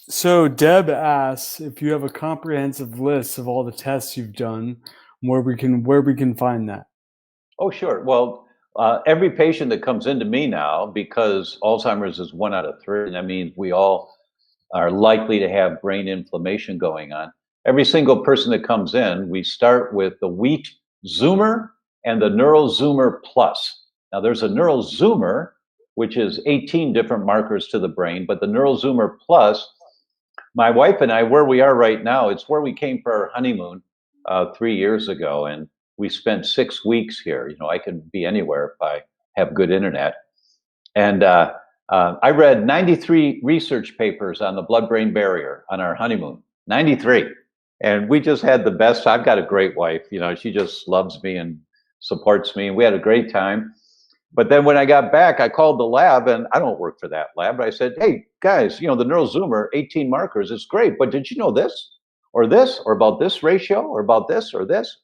So Deb asks if you have a comprehensive list of all the tests you've done, where we can find that. Oh, sure. Well, every patient that comes into me now, because Alzheimer's is 1 out of 3, and that means we all are likely to have brain inflammation going on. Every single person that comes in, we start with the Wheat Zoomer and the Neural Zoomer Plus. Now, there's a Neural Zoomer, which is 18 different markers to the brain, but the Neural Zoomer Plus, my wife and I, where we are right now, it's where we came for our honeymoon 3 years ago, and we spent 6 weeks here. You know, I could be anywhere if I have good internet. And I read 93 research papers on the blood-brain barrier on our honeymoon, 93. And we just had the best. I've got a great wife. You know, she just loves me and supports me. And we had a great time. But then when I got back, I called the lab, and I don't work for that lab, but I said, hey, guys, you know, the Neural Zoomer, 18 markers is great, but did you know this, or about this ratio, or about this, or this?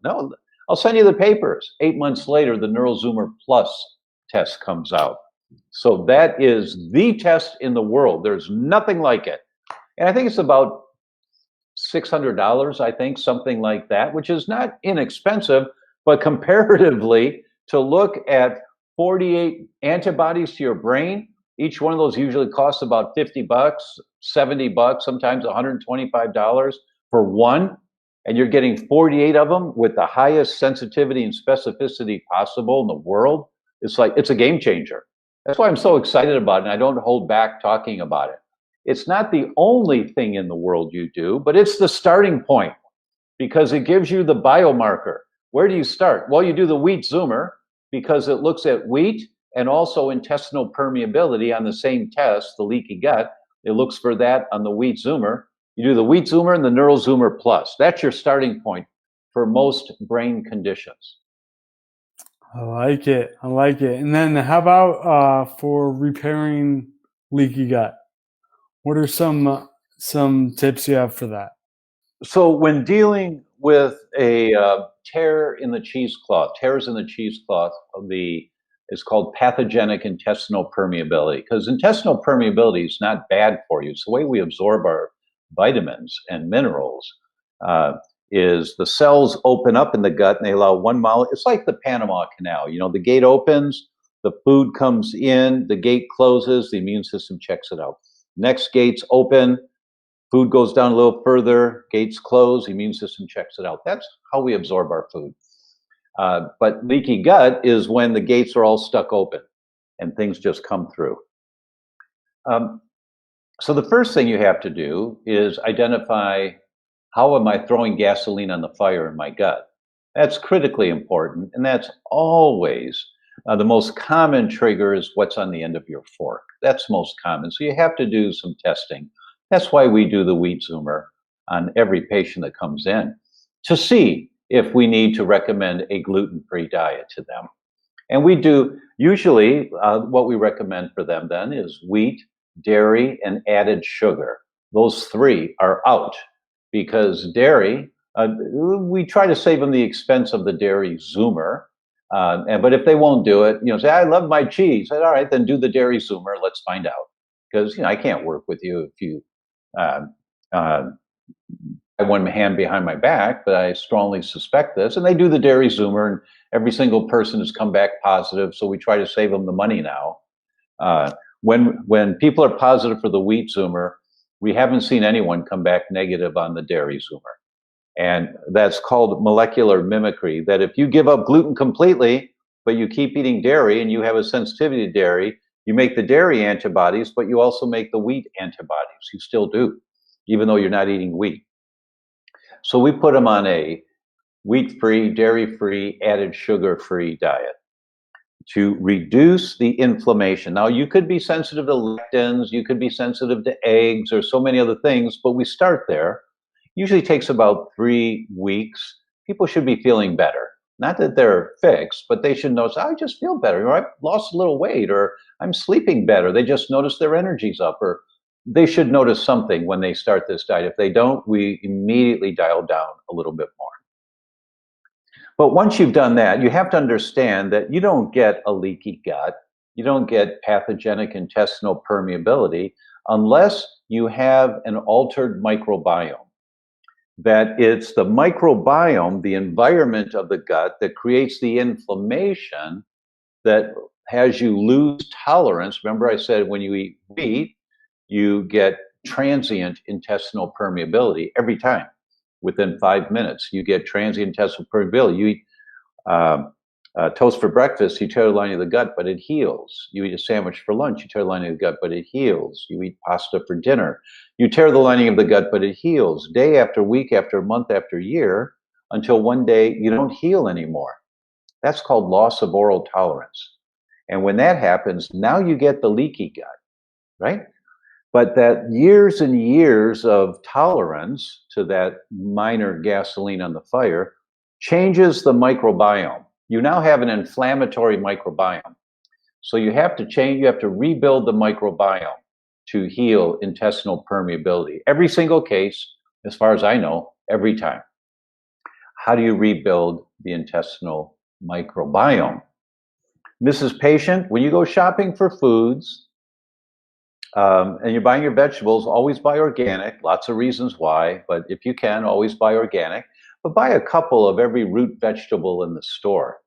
No, I'll send you the papers. 8 months later, the Neural Zoomer Plus test comes out. So that is the test in the world. There's nothing like it. And I think it's about $600, I think, something like that, which is not inexpensive, but comparatively, to look at 48 antibodies to your brain, each one of those usually costs about $50, $70, sometimes $125 for one, and you're getting 48 of them with the highest sensitivity and specificity possible in the world. It's like, it's a game changer. That's why I'm so excited about it, and I don't hold back talking about it. It's not the only thing in the world you do, but it's the starting point because it gives you the biomarker. Where do you start? Well, you do the Wheat Zoomer because it looks at wheat and also intestinal permeability on the same test, the leaky gut. It looks for that on the Wheat Zoomer. You do the Wheat Zoomer and the Neural Zoomer Plus. That's your starting point for most brain conditions. I like it. I like it. And then how about for repairing leaky gut? What are some tips you have for that? So when dealing with a tears in the cheesecloth, it's called pathogenic intestinal permeability, because intestinal permeability is not bad for you. It's the way we absorb our vitamins and minerals. Is the cells open up in the gut and they allow one molecule. It's like the Panama Canal. You know, the gate opens, the food comes in, the gate closes, the immune system checks it out. Next gates open, food goes down a little further, gates close, the immune system checks it out. That's how we absorb our food. But leaky gut is when the gates are all stuck open and things just come through. So the first thing you have to do is identify, how am I throwing gasoline on the fire in my gut? That's critically important, and that's always the most common trigger is what's on the end of your fork. That's most common. So you have to do some testing. That's why we do the Wheat Zoomer on every patient that comes in to see if we need to recommend a gluten-free diet to them. And we do, usually what we recommend for them then is wheat, dairy, and added sugar. Those three are out because dairy, we try to save them the expense of the dairy Zoomer. But if they won't do it, you know, say, I love my cheese. I said, all right, then do the dairy Zoomer. Let's find out. Because, you know, I can't work with you if you I one hand behind my back, but I strongly suspect this. And they do the dairy Zoomer, and every single person has come back positive. So we try to save them the money now. When people are positive for the Wheat Zoomer, we haven't seen anyone come back negative on the dairy Zoomer. And that's called molecular mimicry, that if you give up gluten completely, but you keep eating dairy and you have a sensitivity to dairy, you make the dairy antibodies, but you also make the wheat antibodies. You still do, even though you're not eating wheat. So we put them on a wheat-free, dairy-free, added sugar-free diet. to reduce the inflammation. Now, you could be sensitive to lectins, you could be sensitive to eggs, or so many other things, but we start there. Usually takes about 3 weeks. People should be feeling better. Not that they're fixed, but they should notice, I just feel better, or I've lost a little weight, or I'm sleeping better. They just notice their energy's up, or they should notice something when they start this diet. If they don't, we immediately dial down a little bit more. But once you've done that, you have to understand that you don't get a leaky gut, you don't get pathogenic intestinal permeability unless you have an altered microbiome. That it's the microbiome, the environment of the gut, that creates the inflammation that has you lose tolerance. Remember, I said when you eat wheat, you get transient intestinal permeability every time. Within 5 minutes, you get transient intestinal permeability. You eat toast for breakfast, you tear the lining of the gut, but it heals. You eat a sandwich for lunch, you tear the lining of the gut, but it heals. You eat pasta for dinner, you tear the lining of the gut, but it heals. Day after week, after month, after year, until one day you don't heal anymore. That's called loss of oral tolerance. And when that happens, now you get the leaky gut, right? But that years and years of tolerance to that minor gasoline on the fire changes the microbiome. You now have an inflammatory microbiome. So you have to change, you have to rebuild the microbiome to heal intestinal permeability. Every single case, as far as I know, every time. How do you rebuild the intestinal microbiome? Mrs. Patient, when you go shopping for foods, and you're buying your vegetables, always buy organic. Lots of reasons why, but if you can, always buy organic. But buy a couple of every root vegetable in the store.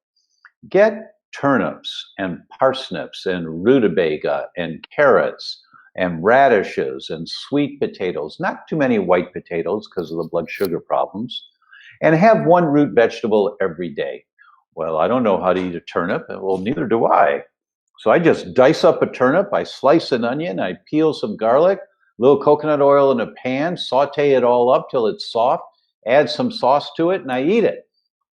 Get turnips and parsnips and rutabaga and carrots and radishes and sweet potatoes. Not too many white potatoes because of the blood sugar problems. And have one root vegetable every day. Well, I don't know how to eat a turnip. Well, neither do I. So I just dice up a turnip, I slice an onion, I peel some garlic, a little coconut oil in a pan, saute it all up till it's soft, add some sauce to it, and I eat it.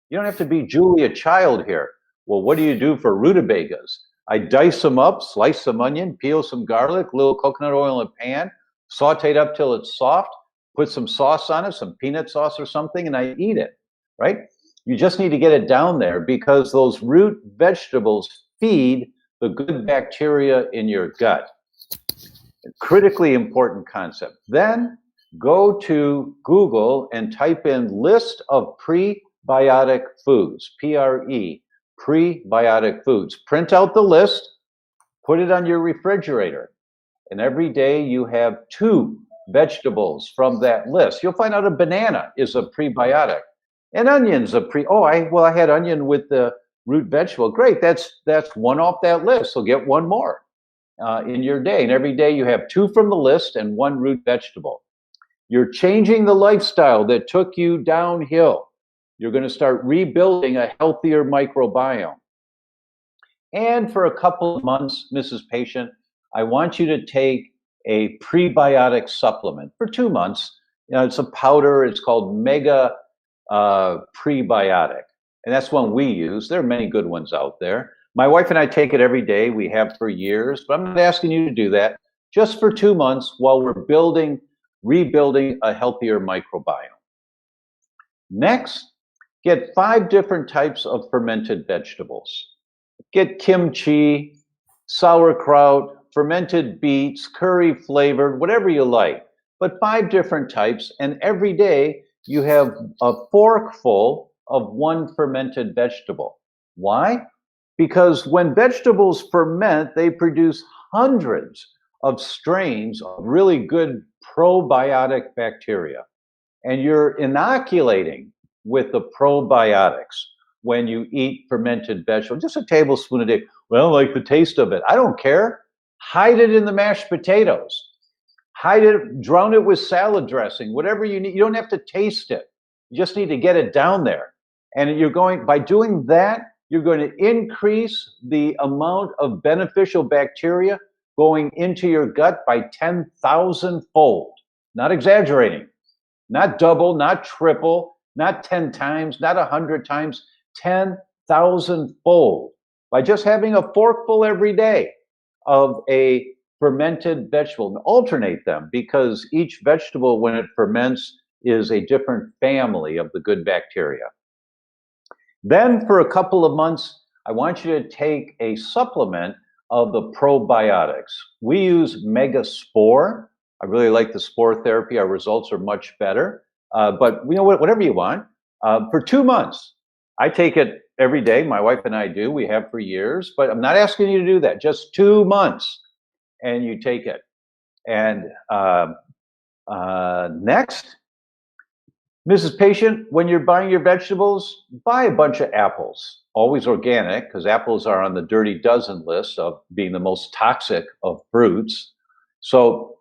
You don't have to be Julia Child here. Well, what do you do for rutabagas? I dice them up, slice some onion, peel some garlic, a little coconut oil in a pan, saute it up till it's soft, put some sauce on it, some peanut sauce or something, and I eat it, right? You just need to get it down there because those root vegetables feed the good bacteria in your gut. A critically important concept. Then go to Google and type in list of prebiotic foods, P-R-E, prebiotic foods. Print out the list, put it on your refrigerator, and every day you have 2 vegetables from that list. You'll find out a banana is a prebiotic, and onions a I had onion with the root vegetable. Great, that's one off that list. So get one more in your day. And every day you have 2 from the list and 1 root vegetable. You're changing the lifestyle that took you downhill. You're going to start rebuilding a healthier microbiome. And for a couple of months, Mrs. Patient, I want you to take a prebiotic supplement for 2 months. You know, it's a powder. It's called Mega Prebiotic. And that's one we use. There are many good ones out there. My wife and I take it every day. We have for years, but I'm not asking you to do that. Just for 2 months while we're rebuilding a healthier microbiome. Next, get 5 different types of fermented vegetables. Get kimchi, sauerkraut, fermented beets, curry flavored, whatever you like, but 5 different types. And every day you have a forkful of 1 fermented vegetable. Why? Because when vegetables ferment, they produce hundreds of strains of really good probiotic bacteria. And you're inoculating with the probiotics when you eat fermented vegetables. Just a tablespoon a day. Well, I like the taste of it. I don't care. Hide it in the mashed potatoes. Hide it, drown it with salad dressing, whatever you need. You don't have to taste it. You just need to get it down there. And by doing that, you're going to increase the amount of beneficial bacteria going into your gut by 10,000 fold. Not exaggerating. Not double, not triple, not 10 times, not 100 times, 10,000 fold. by just having a forkful every day of a fermented vegetable, and alternate them, because each vegetable, when it ferments, is a different family of the good bacteria. Then for a couple of months, I want you to take a supplement of the probiotics. We use Mega Spore. I really like the spore therapy. Our results are much better. But you know what, whatever you want. For 2 months, I take it every day. My wife and I do. We have for years. But I'm not asking you to do that. Just 2 months, and you take it. And next, Mrs. Patient, when you're buying your vegetables, buy a bunch of apples, always organic, because apples are on the dirty dozen list of being the most toxic of fruits. So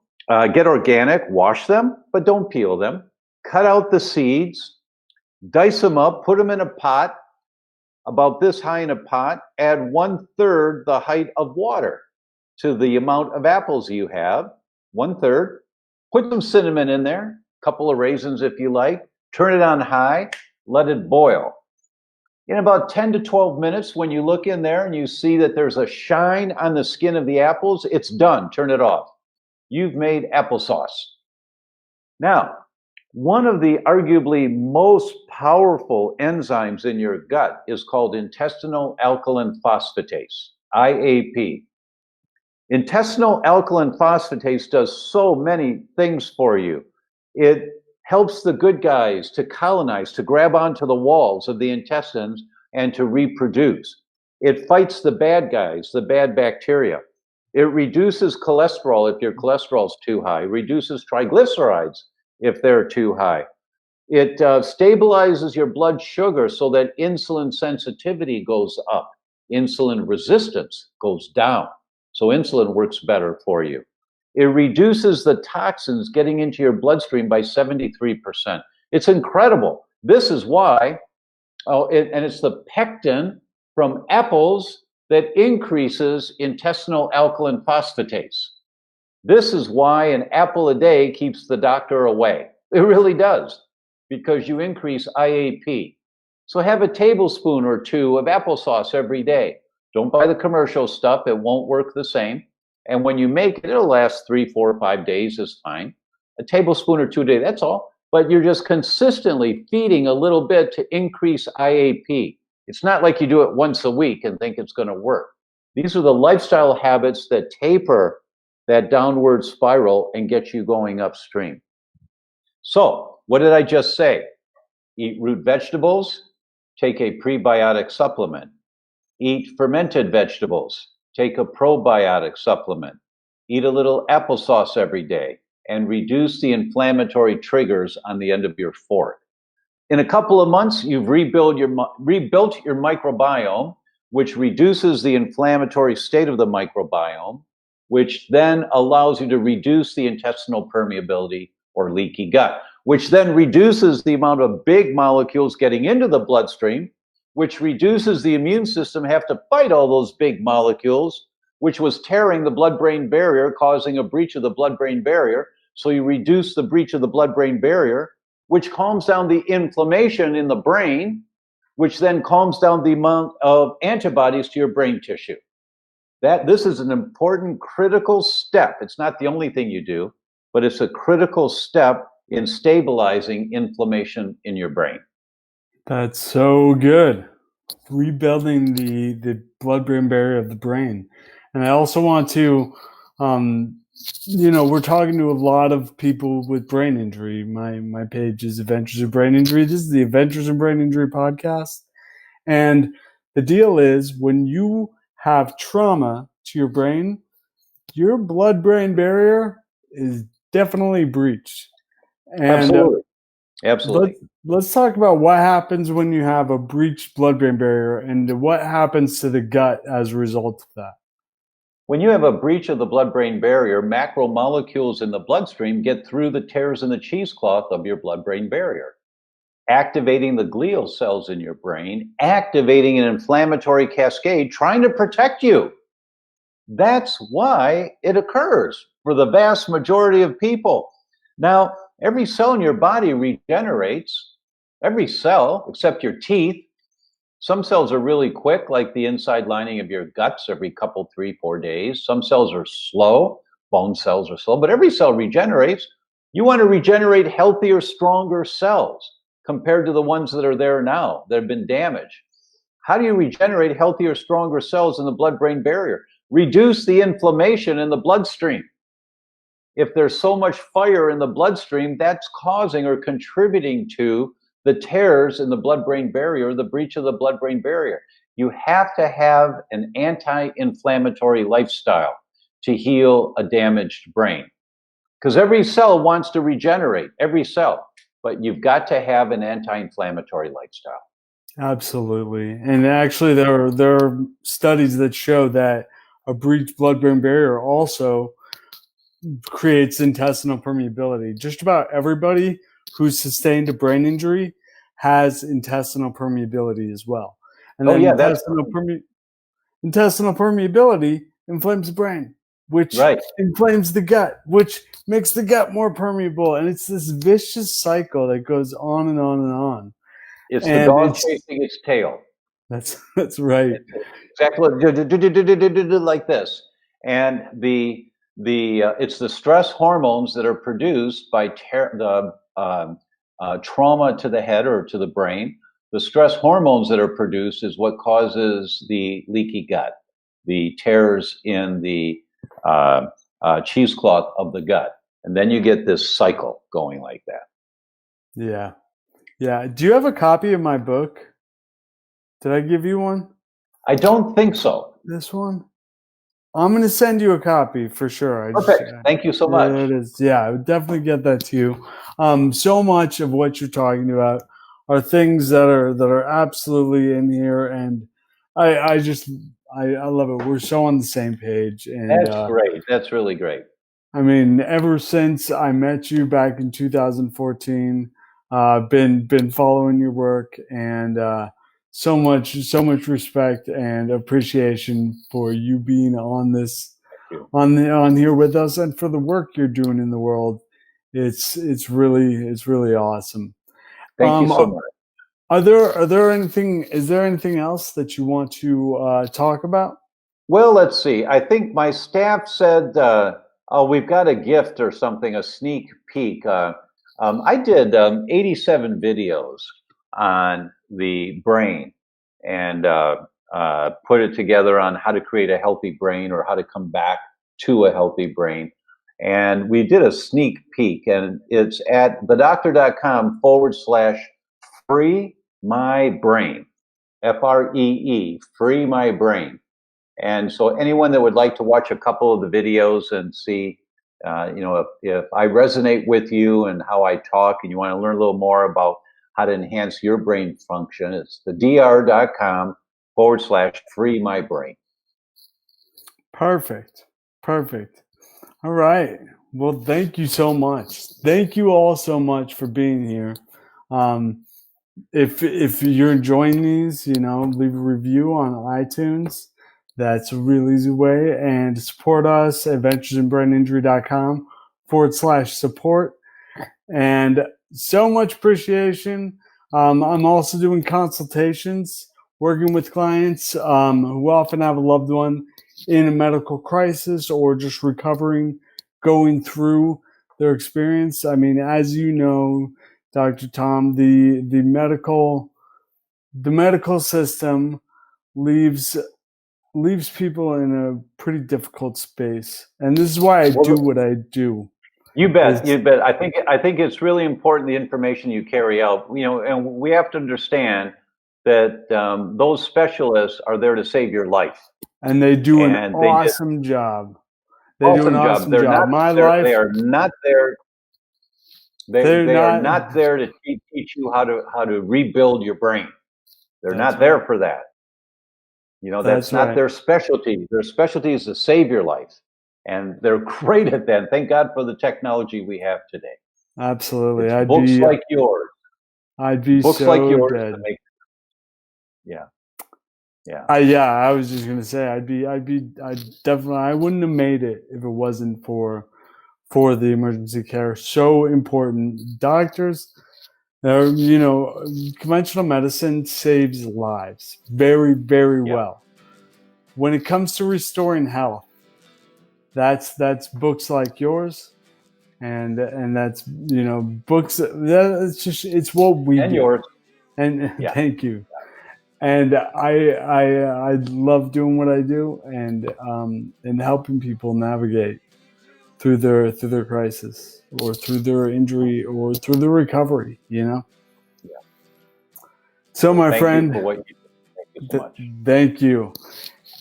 get organic, wash them, but don't peel them. Cut out the seeds, dice them up, put them in a pot, about this high in a pot, add 1/3 the height of water to the amount of apples you have, 1/3. Put some cinnamon in there, a couple of raisins if you like. Turn it on high, let it boil. In about 10 to 12 minutes, when you look in there and you see that there's a shine on the skin of the apples, it's done. Turn it off. You've made applesauce. Now, one of the arguably most powerful enzymes in your gut is called intestinal alkaline phosphatase, IAP. Intestinal alkaline phosphatase does so many things for you. It helps the good guys to colonize, to grab onto the walls of the intestines and to reproduce. It fights the bad guys, the bad bacteria. It reduces cholesterol if your cholesterol's too high, reduces triglycerides if they're too high. It stabilizes your blood sugar so that insulin sensitivity goes up, insulin resistance goes down. So insulin works better for you. It reduces the toxins getting into your bloodstream by 73%. It's incredible. This is why, and it's the pectin from apples that increases intestinal alkaline phosphatase. This is why an apple a day keeps the doctor away. It really does, because you increase IAP. So have a tablespoon or two of applesauce every day. Don't buy the commercial stuff. It won't work the same. And when you make it, it'll last 3, 4, 5 days is fine. A tablespoon or 2 a day, that's all. But you're just consistently feeding a little bit to increase IAP. It's not like you do it once a week and think it's going to work. These are the lifestyle habits that taper that downward spiral and get you going upstream. So, what did I just say? Eat root vegetables, take a prebiotic supplement. Eat fermented vegetables, take a probiotic supplement. Eat a little applesauce every day, and reduce the inflammatory triggers on the end of your fork. In a couple of months, you've rebuilt your microbiome, which reduces the inflammatory state of the microbiome, which then allows you to reduce the intestinal permeability or leaky gut, which then reduces the amount of big molecules getting into the bloodstream, which reduces the immune system have to fight all those big molecules, which was tearing the blood-brain barrier, causing a breach of the blood-brain barrier. So you reduce the breach of the blood-brain barrier, which calms down the inflammation in the brain, which then calms down the amount of antibodies to your brain tissue. This is an important, critical step. It's not the only thing you do, but it's a critical step in stabilizing inflammation in your brain. That's so good. Rebuilding the blood-brain barrier of the brain. And I also want to, we're talking to a lot of people with brain injury. My page is Adventures in Brain Injury. This is the Adventures in Brain Injury podcast. And the deal is, when you have trauma to your brain, your blood-brain barrier is definitely breached. And Absolutely. Let's talk about what happens when you have a breached blood-brain barrier and what happens to the gut as a result of that. When you have a breach of the blood-brain barrier, macromolecules in the bloodstream get through the tears in the cheesecloth of your blood-brain barrier, activating the glial cells in your brain, activating an inflammatory cascade, trying to protect you. That's why it occurs for the vast majority of people. Now, every cell in your body regenerates, every cell except your teeth. Some cells are really quick, like the inside lining of your guts every couple, 3, 4 days. Some cells are slow. Bone cells are slow, but every cell regenerates. You want to regenerate healthier, stronger cells compared to the ones that are there now that have been damaged. How do you regenerate healthier, stronger cells in the blood-brain barrier? Reduce the inflammation in the bloodstream. If there's so much fire in the bloodstream, that's causing or contributing to the tears in the blood-brain barrier, the breach of the blood-brain barrier. You have to have an anti-inflammatory lifestyle to heal a damaged brain. Because every cell wants to regenerate, every cell, but you've got to have an anti-inflammatory lifestyle. Absolutely. And actually, there are studies that show that a breached blood-brain barrier also creates intestinal permeability. Just about everybody who's sustained a brain injury has intestinal permeability as well. And then intestinal permeability inflames the brain, which inflames the gut, which makes the gut more permeable. And it's this vicious cycle that goes on and on and on. It's the dog chasing its tail. That's right. Exactly like this. And it's the stress hormones that are produced by trauma to the head or to the brain. The stress hormones that are produced is what causes the leaky gut, the tears in the cheesecloth of the gut. And then you get this cycle going like that. Yeah. Yeah. Do you have a copy of my book? Did I give you one? I don't think so. This one? I'm going to send you a copy for sure. Perfect. Thank you so much. There it is. Yeah, I would definitely get that to you. So much of what you're talking about are things that are absolutely in here, and I love it. We're so on the same page. And that's great. That's really great. I mean, ever since I met you back in 2014, been following your work, and so much respect and appreciation for you being on this, on here with us, and for the work you're doing in the world. It's really awesome. Thank you so much. Is there anything else that you want to talk about? Well, let's see. I think my staff said, we've got a gift or something, a sneak peek. I did 87 videos on the brain and put it together on how to create a healthy brain or how to come back to a healthy brain. And we did a sneak peek, and it's at thedoctor.com/free my brain, FREE, free my brain. And so anyone that would like to watch a couple of the videos and see, if I resonate with you and how I talk, and you want to learn a little more about how to enhance your brain function, it's thedr.com/free my brain. Perfect. All right. Well, thank you so much. Thank you all so much for being here. If you're enjoying these, leave a review on iTunes. That's a real easy way. And support us at adventuresinbraininjury.com/support. And so much appreciation. I'm also doing consultations, working with clients who often have a loved one in a medical crisis or just recovering, going through their experience. I mean, as you know, Dr. Tom, the medical system leaves people in a pretty difficult space, and this is why I do what I do. You bet. I think it's really important, the information you carry out. And we have to understand that those specialists are there to save your life, and they do an awesome job. They do an awesome job. They are not there. They are not there to teach you how to rebuild your brain. They're not there for that. That's not their specialty. Their specialty is to save your life. And they're great at that. Thank God for the technology we have today. Absolutely. Books like yours. I'd be books so like yours dead. I was just gonna say I wouldn't have made it if it wasn't for the emergency care. So important. Doctors, Conventional medicine saves lives very, very Yeah. well. When it comes to restoring health, that's books like yours, and that's books. It's what we And do. yours. And Yeah. thank you. And I love doing what I do, and helping people navigate through their crisis, or through their injury, or through their recovery. Yeah. So, Well, my thank you friend, for what you do. Thank you so much. thank you.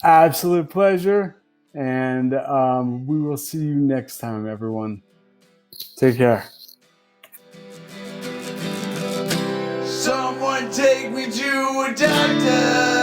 Absolute pleasure. And we will see you next time, everyone. Take care. Someone take me to a doctor.